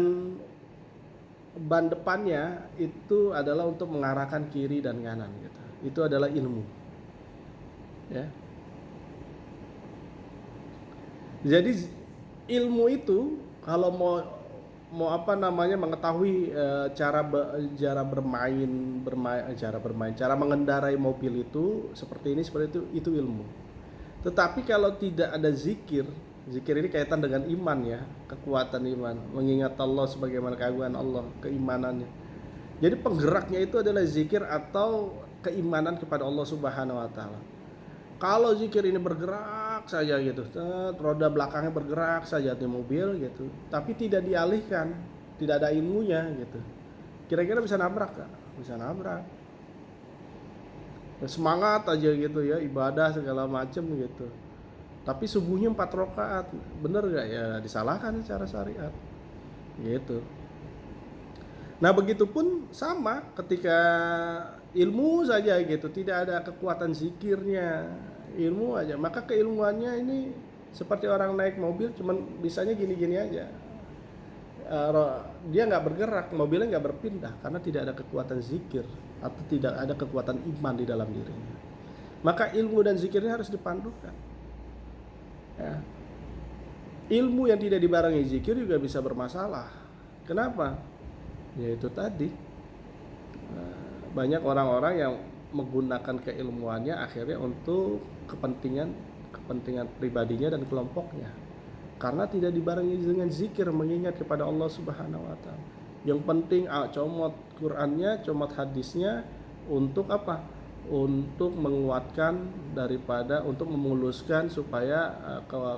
A: ban depannya itu adalah untuk mengarahkan kiri dan kanan gitu. Itu adalah ilmu, ya. Jadi ilmu itu kalau mau mengetahui cara mengendarai mobil itu seperti itu ilmu. Tetapi kalau tidak ada zikir Zikir ini kaitan dengan iman ya, kekuatan iman, mengingat Allah sebagaimana keagungan Allah, keimanannya. Jadi penggeraknya itu adalah zikir atau keimanan kepada Allah Subhanahu wa taala. Kalau zikir ini bergerak saja gitu, roda belakangnya bergerak saja di mobil gitu, tapi tidak dialihkan, tidak ada ilmunya gitu. Kira-kira bisa nabrak gak? Bisa nabrak. Ya, semangat aja gitu ya, ibadah segala macam gitu. Tapi subuhnya 4 rakaat, bener gak ya? Disalahkan secara syariat gitu. Nah begitupun sama ketika ilmu saja gitu, tidak ada kekuatan zikirnya, ilmu aja, maka keilmuannya ini seperti orang naik mobil cuman bisanya gini-gini aja. Dia nggak bergerak, mobilnya nggak berpindah karena tidak ada kekuatan zikir atau tidak ada kekuatan iman di dalam dirinya. Maka ilmu dan zikirnya harus dipadukan. Ya. Ilmu yang tidak dibarengi zikir juga bisa bermasalah. Kenapa? Yaitu tadi banyak orang-orang yang menggunakan keilmuannya akhirnya untuk kepentingan pribadinya dan kelompoknya, karena tidak dibarengi dengan zikir, mengingat kepada Allah Subhanahu wa taala. Yang penting comot Qur'annya, comot hadisnya, untuk apa? Untuk menguatkan daripada untuk memuluskan supaya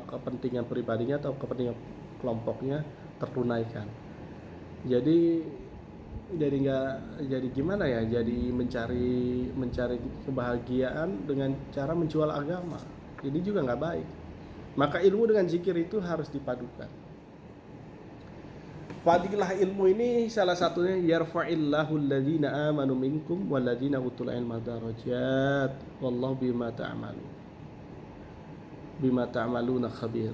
A: kepentingan pribadinya atau kepentingan kelompoknya tertunaikan. Jadi gimana ya? Jadi mencari kebahagiaan dengan cara menjual agama. Ini juga nggak baik. Maka ilmu dengan zikir itu harus dipadukan. Fadilah ilmu ini salah satunya yarfa'illahu alladhina amanu minkum walladhina utul ilma darajat wallahu bima ta'maluna khabir.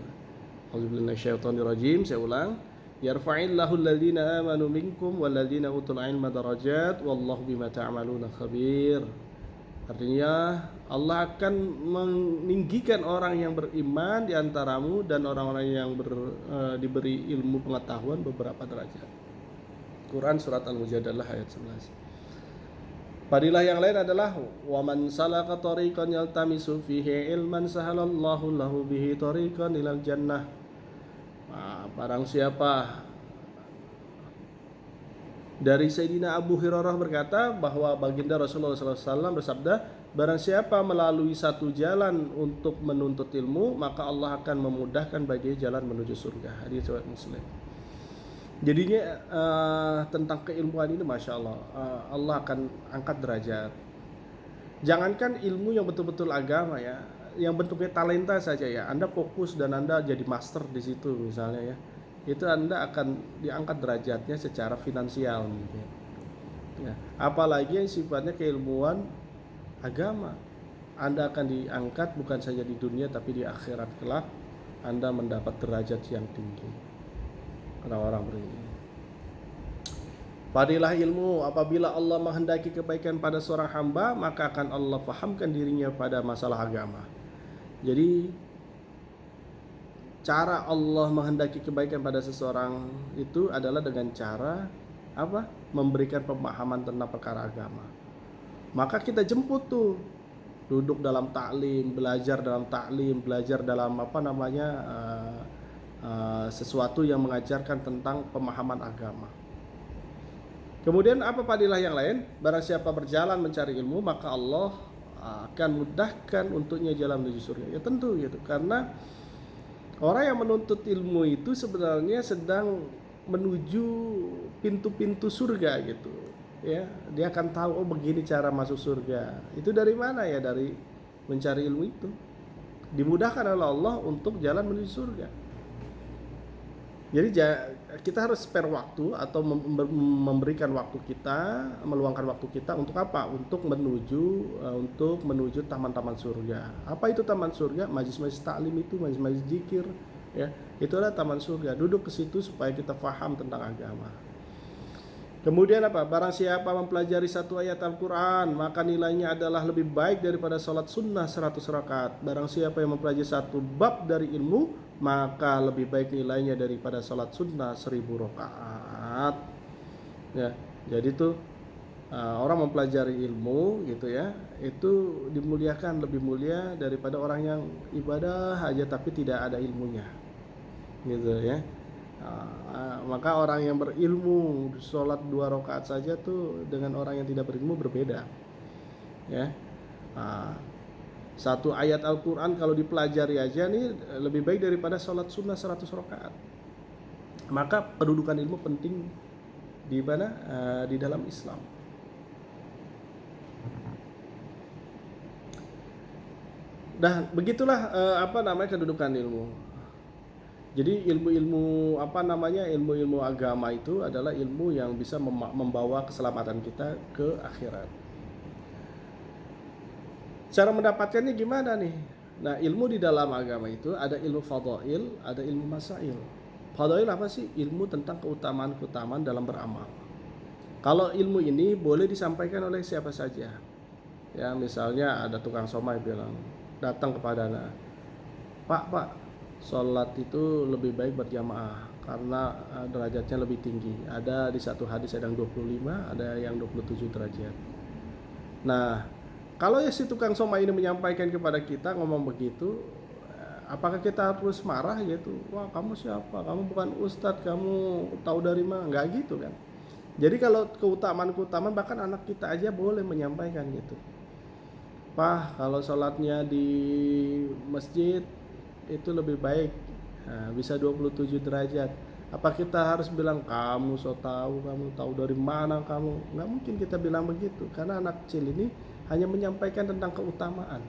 A: Auzubillahi minasyaitonir rajim. Saya ulang. Yarfa'illahu alladhina amanu minkum walladhina utul ilma darajat wallahu bima ta'maluna khabir. Artinya Allah akan meninggikan orang yang beriman di antaramu dan orang-orang yang diberi ilmu pengetahuan beberapa derajat. Quran surat Al-Mujadalah ayat 11. Fadilah yang lain adalah wa man salaka tariqan yaltamisu fihi ilman sahalallahu lahu bihi tariqan ilal jannah. Nah, barang siapa, dari Sayyidina Abu Hurairah berkata bahwa baginda Rasulullah SAW bersabda, barang siapa melalui satu jalan untuk menuntut ilmu, maka Allah akan memudahkan baginya jalan menuju surga. Hadis riwayat Muslim. Jadinya tentang keilmuan ini, masya Allah, Allah akan angkat derajat. Jangankan ilmu yang betul-betul agama ya, yang bentuknya talenta saja ya, Anda fokus dan Anda jadi master di situ misalnya ya, itu Anda akan diangkat derajatnya secara finansial mungkin ya. Apalagi yang sifatnya keilmuan agama, Anda akan diangkat bukan saja di dunia tapi di akhirat kelak, Anda mendapat derajat yang tinggi. Orang-orang berilmu. Fadilah ilmu, apabila Allah menghendaki kebaikan pada seorang hamba, maka akan Allah fahamkan dirinya pada masalah agama. Jadi cara Allah menghendaki kebaikan pada seseorang itu adalah dengan cara apa? Memberikan pemahaman tentang perkara agama. Maka kita jemput tuh, duduk dalam taklim, belajar dalam apa namanya, sesuatu yang mengajarkan tentang pemahaman agama. Kemudian apa fadilah yang lain? Barang siapa berjalan mencari ilmu, maka Allah akan mudahkan untuknya jalan menuju surga. Ya tentu gitu, karena orang yang menuntut ilmu itu sebenarnya sedang menuju pintu-pintu surga gitu. Ya, dia akan tahu, oh begini cara masuk surga. Itu dari mana ya? Dari mencari ilmu itu. Dimudahkan oleh Allah untuk jalan menuju surga. Jadi kita harus spare waktu atau memberikan waktu kita, meluangkan waktu kita untuk apa? Untuk menuju taman-taman surga. Apa itu taman surga? Majlis-majlis taklim itu, majlis-majlis zikir, ya. Itulah taman surga. Duduk ke situ supaya kita faham tentang agama. Kemudian apa? Barang siapa mempelajari satu ayat Al-Quran, maka nilainya adalah lebih baik daripada sholat sunnah 100 rakaat. Barang siapa yang mempelajari satu bab dari ilmu, maka lebih baik nilainya daripada sholat sunnah 1000 rakaat. Ya, jadi tuh orang mempelajari ilmu gitu ya, itu dimuliakan, lebih mulia daripada orang yang ibadah aja tapi tidak ada ilmunya. gitu ya. Maka orang yang berilmu sholat 2 rakaat saja tuh dengan orang yang tidak berilmu berbeda ya. Nah, satu ayat Al-Quran kalau dipelajari aja nih lebih baik daripada sholat sunnah 100 rakaat. Maka kedudukan ilmu penting di mana? Di dalam Islam. Dan begitulah kedudukan ilmu. Jadi ilmu-ilmu ilmu-ilmu agama itu adalah ilmu yang bisa membawa keselamatan kita ke akhirat. Cara mendapatkannya gimana nih? Nah, ilmu di dalam agama itu ada ilmu fadhail, ada ilmu masail. Fadhail apa sih? Ilmu tentang keutamaan-keutamaan dalam beramal. Kalau ilmu ini boleh disampaikan oleh siapa saja. Ya, misalnya ada tukang somai bilang, datang kepada anak, Pak, sholat itu lebih baik berjamaah karena derajatnya lebih tinggi. Ada di satu hadis ada yang 25, ada yang 27 derajat. Nah, kalau ya si tukang somai ini menyampaikan kepada kita ngomong begitu, apakah kita harus marah gitu? Wah, kamu siapa? Kamu bukan ustadz, kamu tahu dari mana? Enggak gitu kan. Jadi kalau keutamaan bahkan anak kita aja boleh menyampaikan gitu. Pak, kalau sholatnya di masjid itu lebih baik, bisa 27 derajat. Apa kita harus bilang kamu kamu tahu dari mana kamu? Nggak mungkin kita bilang begitu, karena anak kecil ini hanya menyampaikan tentang keutamaan.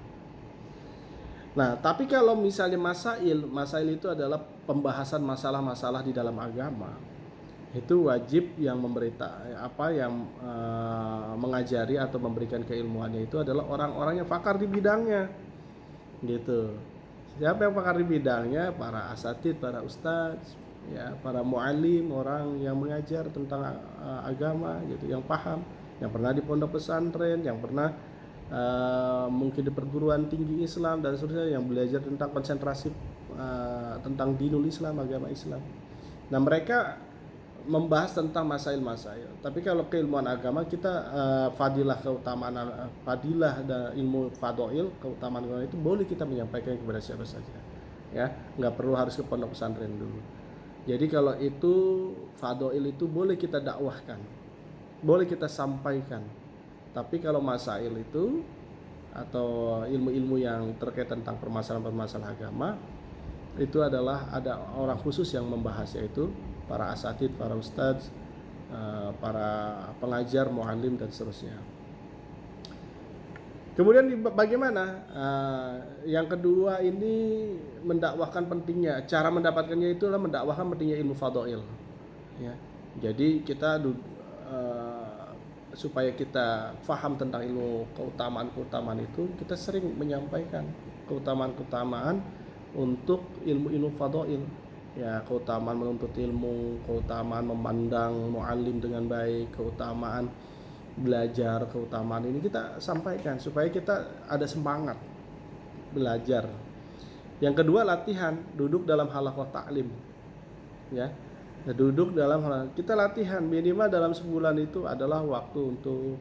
A: Nah, tapi kalau misalnya masail itu adalah pembahasan masalah-masalah di dalam agama. Itu wajib yang mengajari atau memberikan keilmuannya itu adalah orang-orang yang pakar di bidangnya. Gitu. Siapa yang pakar di bidangnya? Para asatid, para ustadz, ya, para muallim, orang yang mengajar tentang agama gitu, yang paham, yang pernah di pondok pesantren, yang pernah mungkin di perguruan tinggi Islam dan seterusnya, yang belajar tentang konsentrasi tentang dinul Islam, agama Islam. Nah, mereka membahas tentang masail-masail. Tapi kalau keilmuan agama kita fadilah dan ilmu fadhail, keutamaan itu boleh kita menyampaikan kepada siapa saja. Ya, nggak perlu harus ke pondok pesantren dulu. Jadi kalau itu fadhail itu boleh kita dakwahkan, boleh kita sampaikan. Tapi kalau masail itu atau ilmu-ilmu yang terkait tentang permasalahan-permasalahan agama, itu adalah ada orang khusus yang membahas, yaitu para asatid, para ustadz, para pengajar, muallim dan seterusnya. Kemudian bagaimana? Yang kedua ini mendakwahkan pentingnya. Cara mendapatkannya itu adalah mendakwahkan pentingnya ilmu fadhail. Ya. Jadi kita supaya kita faham tentang ilmu keutamaan itu, kita sering menyampaikan keutamaan untuk ilmu-ilmu fadhail. Ya, keutamaan menuntut ilmu, keutamaan memandang muallim dengan baik, keutamaan belajar, keutamaan ini kita sampaikan supaya kita ada semangat belajar. Yang kedua, latihan, duduk dalam halaqah ta'lim. Ya. Nah, duduk dalam kita latihan minimal dalam sebulan itu adalah waktu untuk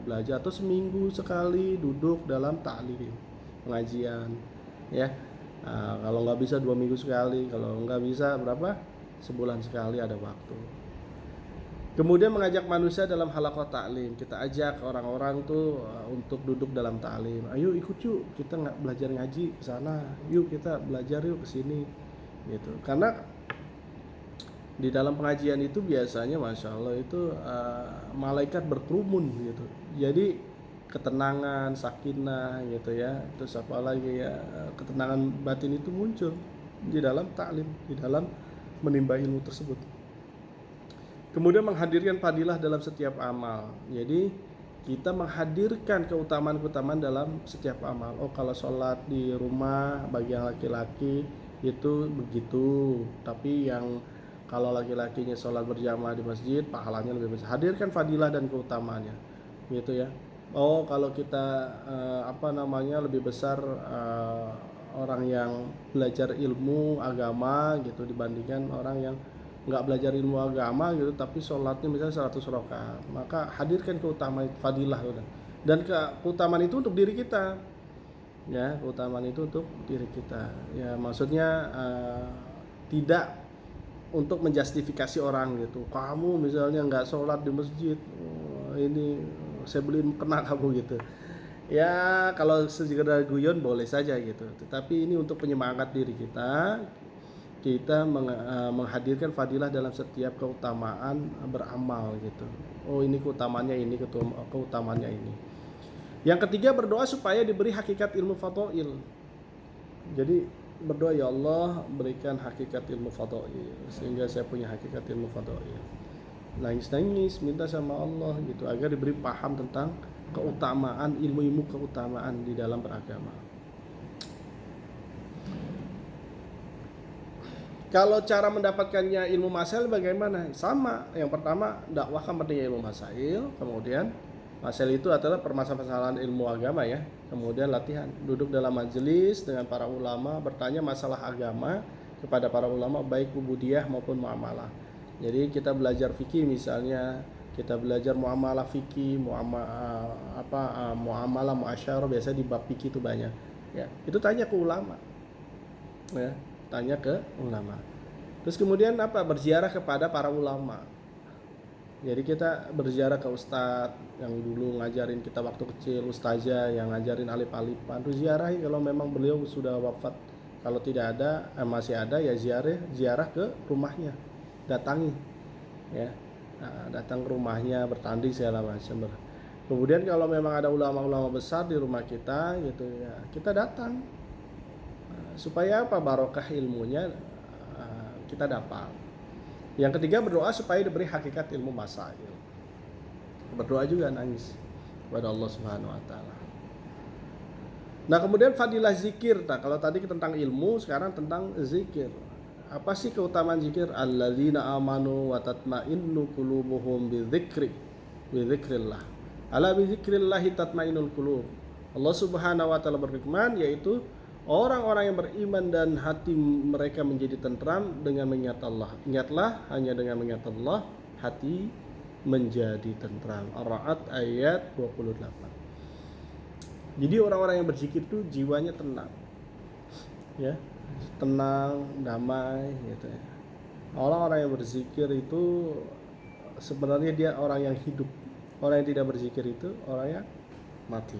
A: belajar, atau seminggu sekali duduk dalam ta'lim, pengajian, ya. Kalau nggak bisa 2 minggu sekali, kalau nggak bisa sebulan sekali ada waktu. Kemudian mengajak manusia dalam halaqah ta'lim, kita ajak orang-orang tuh untuk duduk dalam ta'lim. Ayo ikut yuk, kita nggak belajar ngaji ke sana, yuk kita belajar yuk ke sini, gitu. Karena di dalam pengajian itu biasanya masya Allah itu malaikat berkerumun gitu. Jadi ketenangan, sakinah gitu ya, terus apa lagi ya, ketenangan batin itu muncul di dalam ta'lim, di dalam menimba ilmu tersebut. Kemudian menghadirkan fadilah dalam setiap amal. Jadi kita menghadirkan keutamaan-keutamaan dalam setiap amal. Oh, kalau sholat di rumah bagi yang laki-laki itu begitu, tapi yang kalau laki-lakinya sholat berjamaah di masjid pahalanya lebih besar. Hadirkan fadilah dan keutamaannya gitu ya. Oh, kalau kita lebih besar orang yang belajar ilmu agama gitu dibandingkan orang yang nggak belajar ilmu agama gitu tapi sholatnya misalnya 100 rakaat, maka hadirkan keutamaan fadilah udah. Dan keutamaan itu untuk diri kita ya, keutamaan itu untuk diri kita ya, maksudnya Tidak untuk menjustifikasi orang gitu. Kamu misalnya nggak sholat di masjid, ini saya beliin kena kamu gitu. Ya kalau sekedar guyon boleh saja gitu. Tetapi ini untuk penyemangat diri kita. Kita menghadirkan fadilah dalam setiap keutamaan beramal gitu. Oh ini keutamaannya ini, keutamaannya ini. Yang ketiga berdoa supaya diberi hakikat ilmu fadhail. Jadi berdoa, ya Allah berikan hakikat ilmu fadhail sehingga saya punya hakikat ilmu fadhail. Nangis-nangis minta sama Allah gitu agar diberi paham tentang keutamaan ilmu-ilmu keutamaan di dalam beragama. Kalau cara mendapatkannya ilmu masail bagaimana? Sama. Yang pertama dakwahkan pentingnya ilmu masail, kemudian masail itu adalah permasalahan ilmu agama ya. Kemudian latihan, duduk dalam majelis dengan para ulama, bertanya masalah agama kepada para ulama baik ubudiyah maupun muamalah. Jadi kita belajar fikih misalnya, kita belajar muamalah fikih, muamalah muasyarah biasa di bab fikih itu banyak. Ya, itu tanya ke ulama. Ya, tanya ke ulama. Terus kemudian apa? Berziarah kepada para ulama. Jadi kita berziarah ke ustadz yang dulu ngajarin kita waktu kecil, ustazah yang ngajarin alif-alifan. Terus ziarahi kalau memang beliau sudah wafat. Kalau tidak ada, masih ada ya ziarah ke rumahnya. Datangi ya. Nah, datang ke rumahnya, bertanding segala macam. Kemudian kalau memang ada ulama-ulama besar di rumah kita gitu ya, kita datang. Supaya apa? Barokah ilmunya kita dapat. Yang ketiga berdoa supaya diberi hakikat ilmu masail. Berdoa juga nangis kepada Allah Subhanahu wa taala. Nah, kemudian fadilah zikir. Nah, kalau tadi tentang ilmu, sekarang tentang zikir. Apa sih keutamaan zikir? Alladzina amanu wa tatma'innu qulubuhum bidzikrillah. Ala bidzikrillah tatma'innul qulub. Allah Subhanahu wa taala berfirman, yaitu orang-orang yang beriman dan hati mereka menjadi tentram dengan mengingat Allah. Ingatlah, hanya dengan mengingat Allah hati menjadi tentram. Ar-Ra'd ayat 28. Jadi orang-orang yang berzikir itu jiwanya tenang. Ya, tenang, damai gitu ya. Orang-orang yang berzikir itu sebenarnya dia orang yang hidup. Orang yang tidak berzikir itu orang yang mati.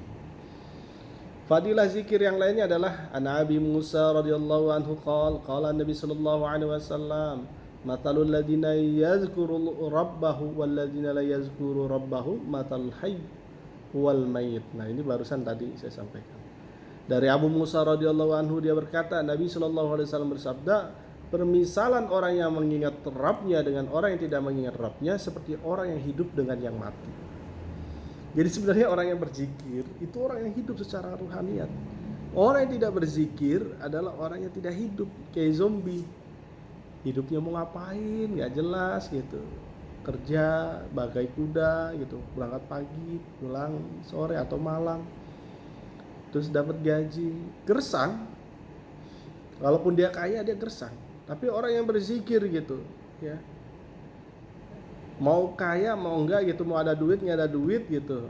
A: Fadilah zikir yang lainnya adalah an Abi Musa radhiyallahu anhu qala Nabi sallallahu alaihi wasallam matalul ladina yazkuru rabbahu wal ladina la yazkuru rabbahu matal hayy wal mayit. Nah, ini barusan tadi saya sampaikan. Dari Abu Musa radhiyallahu anhu dia berkata, Nabi sallallahu alaihi wasallam bersabda, permisalan orang yang mengingat Rabbnya dengan orang yang tidak mengingat Rabbnya seperti orang yang hidup dengan yang mati. Jadi sebenarnya orang yang berzikir itu orang yang hidup secara ruhaniyat. Orang yang tidak berzikir adalah orang yang tidak hidup, kayak zombie. Hidupnya mau ngapain nggak jelas gitu. Kerja bagai kuda gitu, berangkat pagi, pulang sore atau malam. Terus dapat gaji, gersang. Walaupun dia kaya dia gersang. Tapi orang yang berzikir gitu, ya. Mau kaya mau enggak gitu, mau ada duit nggak ada duit gitu,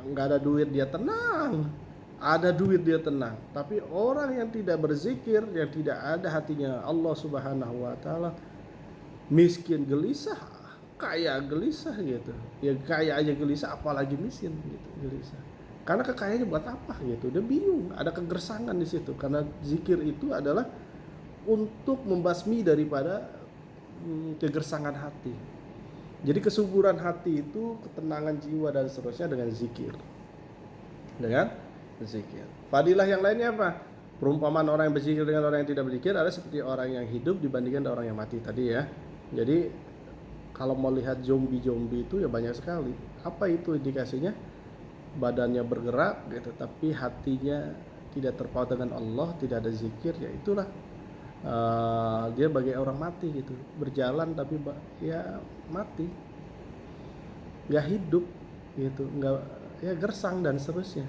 A: nggak ada duit dia tenang, ada duit dia tenang. Tapi orang yang tidak berzikir, yang tidak ada hatinya Allah Subhanahu wa taala, miskin gelisah, kaya gelisah gitu. Ya kaya aja gelisah apalagi miskin gitu, gelisah. Karena kekayaannya buat apa gitu, dia bingung, ada kegersangan di situ. Karena zikir itu adalah untuk membasmi daripada kegersangan hati. Jadi kesuburan hati itu, ketenangan jiwa dan seterusnya dengan zikir. Dengan zikir. Fadilah yang lainnya apa? Perumpamaan orang yang berzikir dengan orang yang tidak berzikir adalah seperti orang yang hidup dibandingkan orang yang mati tadi ya. Jadi kalau mau lihat zombie itu ya banyak sekali. Apa itu indikasinya? Badannya bergerak gitu, tapi hatinya tidak terpaut dengan Allah, tidak ada zikir, ya itulah dia bagai orang mati gitu, berjalan tapi ya mati, nggak hidup gitu, nggak ya gersang dan seterusnya.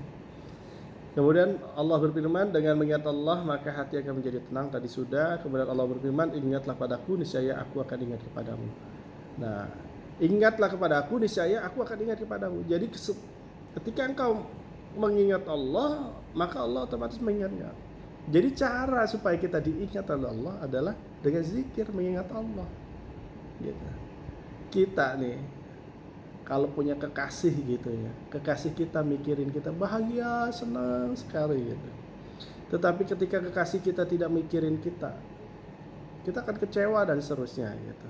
A: Kemudian Allah berfirman, dengan mengingat Allah maka hati akan menjadi tenang, tadi sudah. Kemudian Allah berfirman, ingatlah padaku niscaya aku akan ingat kepadamu. Nah, ingatlah kepadaku niscaya aku akan ingat kepadamu. Jadi ketika engkau mengingat Allah, maka Allah otomatis mengingatnya. Jadi cara supaya kita diingat oleh Allah adalah dengan zikir, mengingat Allah. Gitu. Kita nih kalau punya kekasih gitu ya, kekasih kita mikirin kita bahagia, senang sekali gitu. Tetapi ketika kekasih kita tidak mikirin kita akan kecewa dan seterusnya gitu.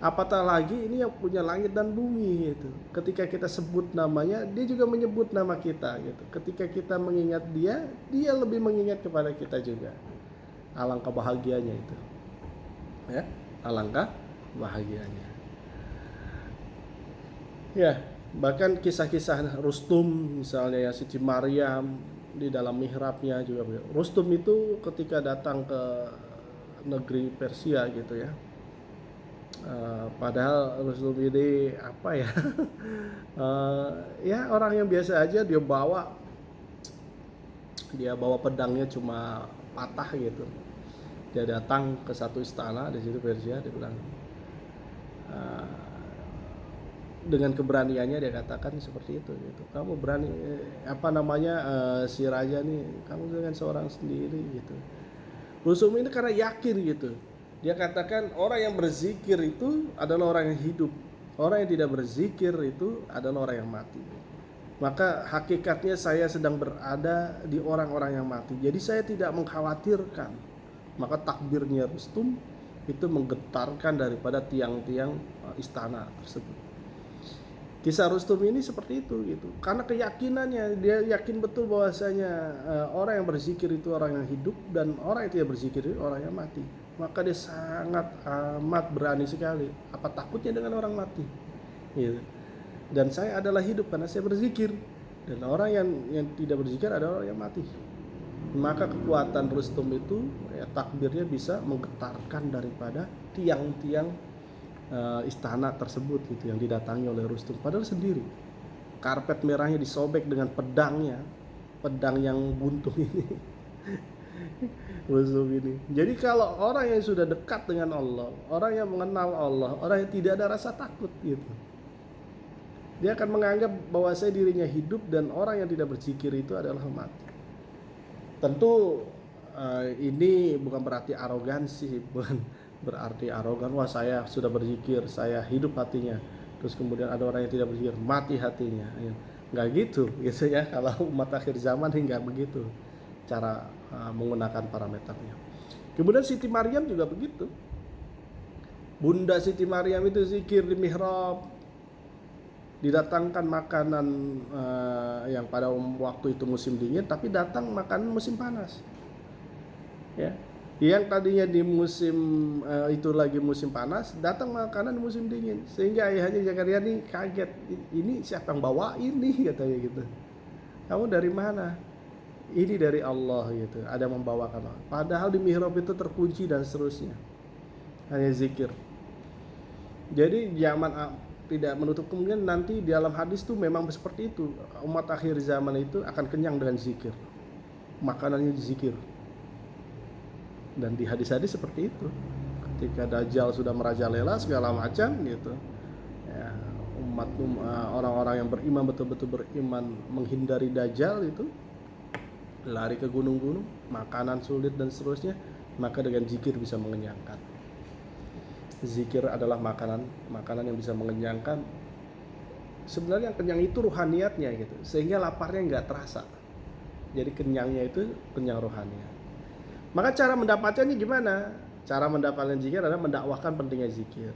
A: Apatah lagi ini yang punya langit dan bumi gitu. Ketika kita sebut namanya, dia juga menyebut nama kita gitu. Ketika kita mengingat dia, dia lebih mengingat kepada kita juga. Alangkah bahagianya itu. Ya, alangkah bahagianya. Ya, bahkan kisah-kisah Rustum misalnya ya, Siti Maryam di dalam mihrabnya juga. Rustum itu ketika datang ke negeri Persia gitu ya. Padahal Rustum ini apa ya? Ya orang yang biasa aja, dia bawa pedangnya cuma patah gitu. Dia datang ke satu istana di situ Persia, dia bilang dengan keberaniannya dia katakan seperti itu gitu. Kamu berani si raja nih, kamu dengan seorang sendiri gitu. Rustum ini karena yakin gitu. Dia katakan orang yang berzikir itu adalah orang yang hidup. Orang yang tidak berzikir itu adalah orang yang mati. Maka hakikatnya saya sedang berada di orang-orang yang mati. Jadi saya tidak mengkhawatirkan. Maka takbirnya Rustum itu menggetarkan daripada tiang-tiang istana tersebut. Kisah Rustum ini seperti itu gitu. Karena keyakinannya, dia yakin betul bahwasanya orang yang berzikir itu orang yang hidup dan orang yang tidak berzikir itu orang yang mati. Maka dia sangat amat berani sekali. Apa takutnya dengan orang mati? Gitu. Dan saya adalah hidup karena saya berzikir. Dan orang yang tidak berzikir adalah orang yang mati. Maka kekuatan Rustum itu ya, takbirnya bisa menggetarkan daripada tiang-tiang istana tersebut gitu yang didatangi oleh Rustum, padahal sendiri. Karpet merahnya disobek dengan pedang yang buntung ini. Rustum ini. Jadi kalau orang yang sudah dekat dengan Allah, orang yang mengenal Allah, orang yang tidak ada rasa takut gitu, dia akan menganggap bahwa dirinya hidup dan orang yang tidak berzikir itu adalah mati. Tentu ini bukan berarti arogansi, bukan berarti arogan, wah saya sudah berzikir, saya hidup hatinya, terus kemudian ada orang yang tidak berzikir, mati hatinya. Nggak gitu ya, kalau umat akhir zaman nggak begitu cara menggunakan parameternya. Kemudian Siti Maryam juga begitu. Bunda Siti Maryam itu zikir di mihrab, didatangkan makanan yang pada waktu itu musim dingin, tapi datang makanan musim panas. Ya, yang tadinya di musim itu lagi musim panas, datang makanan di musim dingin, sehingga ayahnya Zakaria ini kaget, ini siapa yang bawa ini, katanya gitu. Kamu dari mana? Ini dari Allah gitu, ada yang membawakan. Padahal di mihrab itu terkunci dan seterusnya, hanya zikir. Jadi zaman tidak menutup kemungkinan nanti di dalam hadis tuh memang seperti itu, umat akhir zaman itu akan kenyang dengan zikir, makanannya zikir. Dan di hadis-hadis seperti itu, ketika Dajjal sudah merajalela segala macam gitu ya, orang-orang yang beriman, betul-betul beriman, menghindari Dajjal itu lari ke gunung-gunung, makanan sulit dan seterusnya, maka dengan zikir bisa mengenyangkan. Zikir adalah makanan yang bisa mengenyangkan. Sebenarnya yang kenyang itu ruhaniyatnya gitu, sehingga laparnya nggak terasa. Jadi kenyangnya itu kenyang rohaniat. Maka cara mendapatkannya gimana? Cara mendapatkan zikir adalah mendakwahkan pentingnya zikir.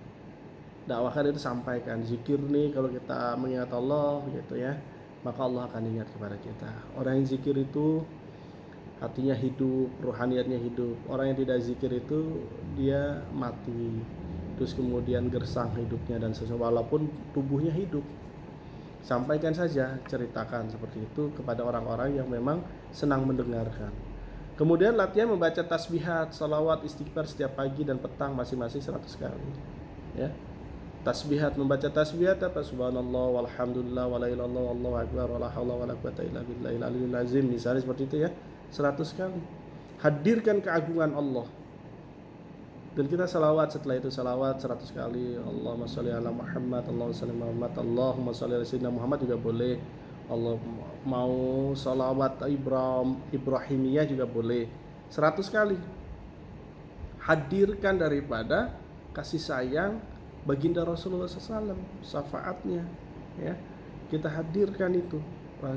A: Dakwahkan itu, sampaikan zikir nih, kalau kita mengingat Allah gitu ya, maka Allah akan ingat kepada kita. Orang yang zikir itu hatinya hidup, rohaniatnya hidup. Orang yang tidak zikir itu dia mati, terus kemudian gersang hidupnya dan sesuatu, walaupun tubuhnya hidup. Sampaikan saja, ceritakan seperti itu kepada orang-orang yang memang senang mendengarkan. Kemudian latihan membaca tasbihat, salawat, istighfar setiap pagi dan petang masing-masing 100 kali. Ya. Tasbihat, membaca tasbihat apa? Subhanallah walhamdulillah wala ilaha illallah wallahu akbar wala haula wala quwata illa billahil aliyyil azim, misalnya seperti itu ya. 100 kali. Hadirkan keagungan Allah. Dan kita salawat, setelah itu salawat 100 kali. Allahumma sholli ala Muhammad, Allahumma sholli ala Muhammad, Allahumma sholli ala sayyidina Muhammad juga boleh. Allah mau sholawat Ibrahimiyah juga boleh 100 kali. Hadirkan daripada kasih sayang baginda Rasulullah SAW, syafaatnya, ya kita hadirkan itu.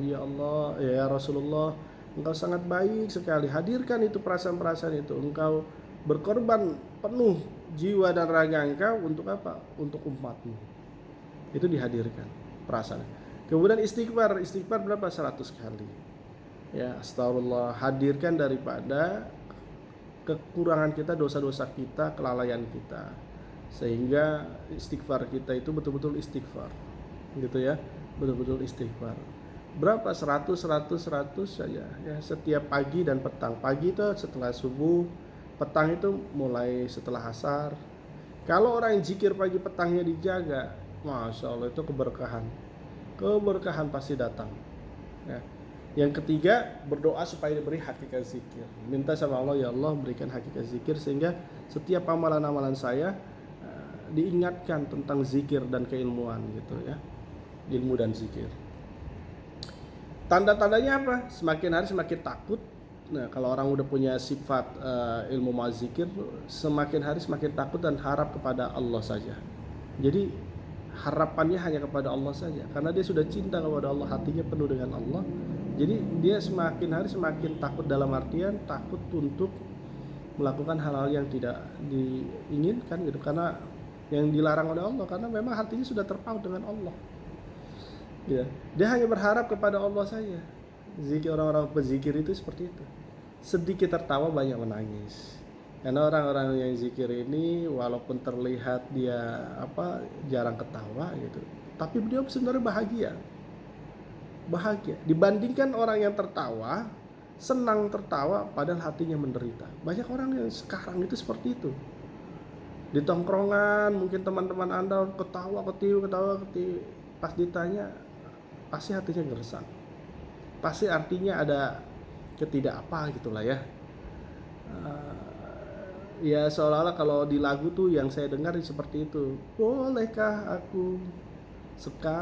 A: Ya Allah, ya Rasulullah, engkau sangat baik sekali. Hadirkan itu perasaan-perasaan itu. Engkau berkorban penuh jiwa dan raga engkau untuk apa? Untuk umatmu. Itu dihadirkan perasaan. Kemudian istighfar berapa? 100 kali. Ya, astagfirullah, hadirkan daripada kekurangan kita, dosa-dosa kita, kelalaian kita, sehingga istighfar kita itu betul-betul istighfar, gitu ya, betul-betul istighfar. Berapa? 100 saja ya, setiap pagi dan petang. Pagi itu setelah subuh, petang itu mulai setelah asar. Kalau orang yang zikir pagi petangnya dijaga, masya Allah, itu keberkahan pasti datang ya. Yang ketiga, berdoa supaya diberi hakikat zikir. Minta sama Allah, ya Allah berikan hakikat zikir sehingga setiap amalan-amalan saya diingatkan tentang zikir dan keilmuan, gitu ya. Ilmu dan zikir. Tanda-tandanya apa? Semakin hari semakin takut. Nah, kalau orang udah punya sifat ilmu ma'zikir, semakin hari semakin takut dan harap kepada Allah saja. Jadi harapannya hanya kepada Allah saja, karena dia sudah cinta kepada Allah, hatinya penuh dengan Allah. Jadi dia semakin hari semakin takut, dalam artian takut untuk melakukan hal-hal yang tidak diinginkan gitu, karena yang dilarang oleh Allah, karena memang hatinya sudah terpaut dengan Allah. Ya, dia hanya berharap kepada Allah saja. Zikir, orang-orang pezikir itu seperti itu. Sedikit tertawa banyak menangis. Karena orang-orang yang zikir ini walaupun terlihat dia jarang ketawa gitu, tapi dia sebenarnya bahagia dibandingkan orang yang tertawa, senang tertawa padahal hatinya menderita. Banyak orang yang sekarang itu seperti itu. Di tongkrongan mungkin teman-teman Anda ketawa ketiwi, pas ditanya pasti hatinya gersang. Pasti artinya ada gitulah ya. Ya seolah-olah kalau di lagu tuh yang saya dengar seperti itu. Bolehkah aku sekali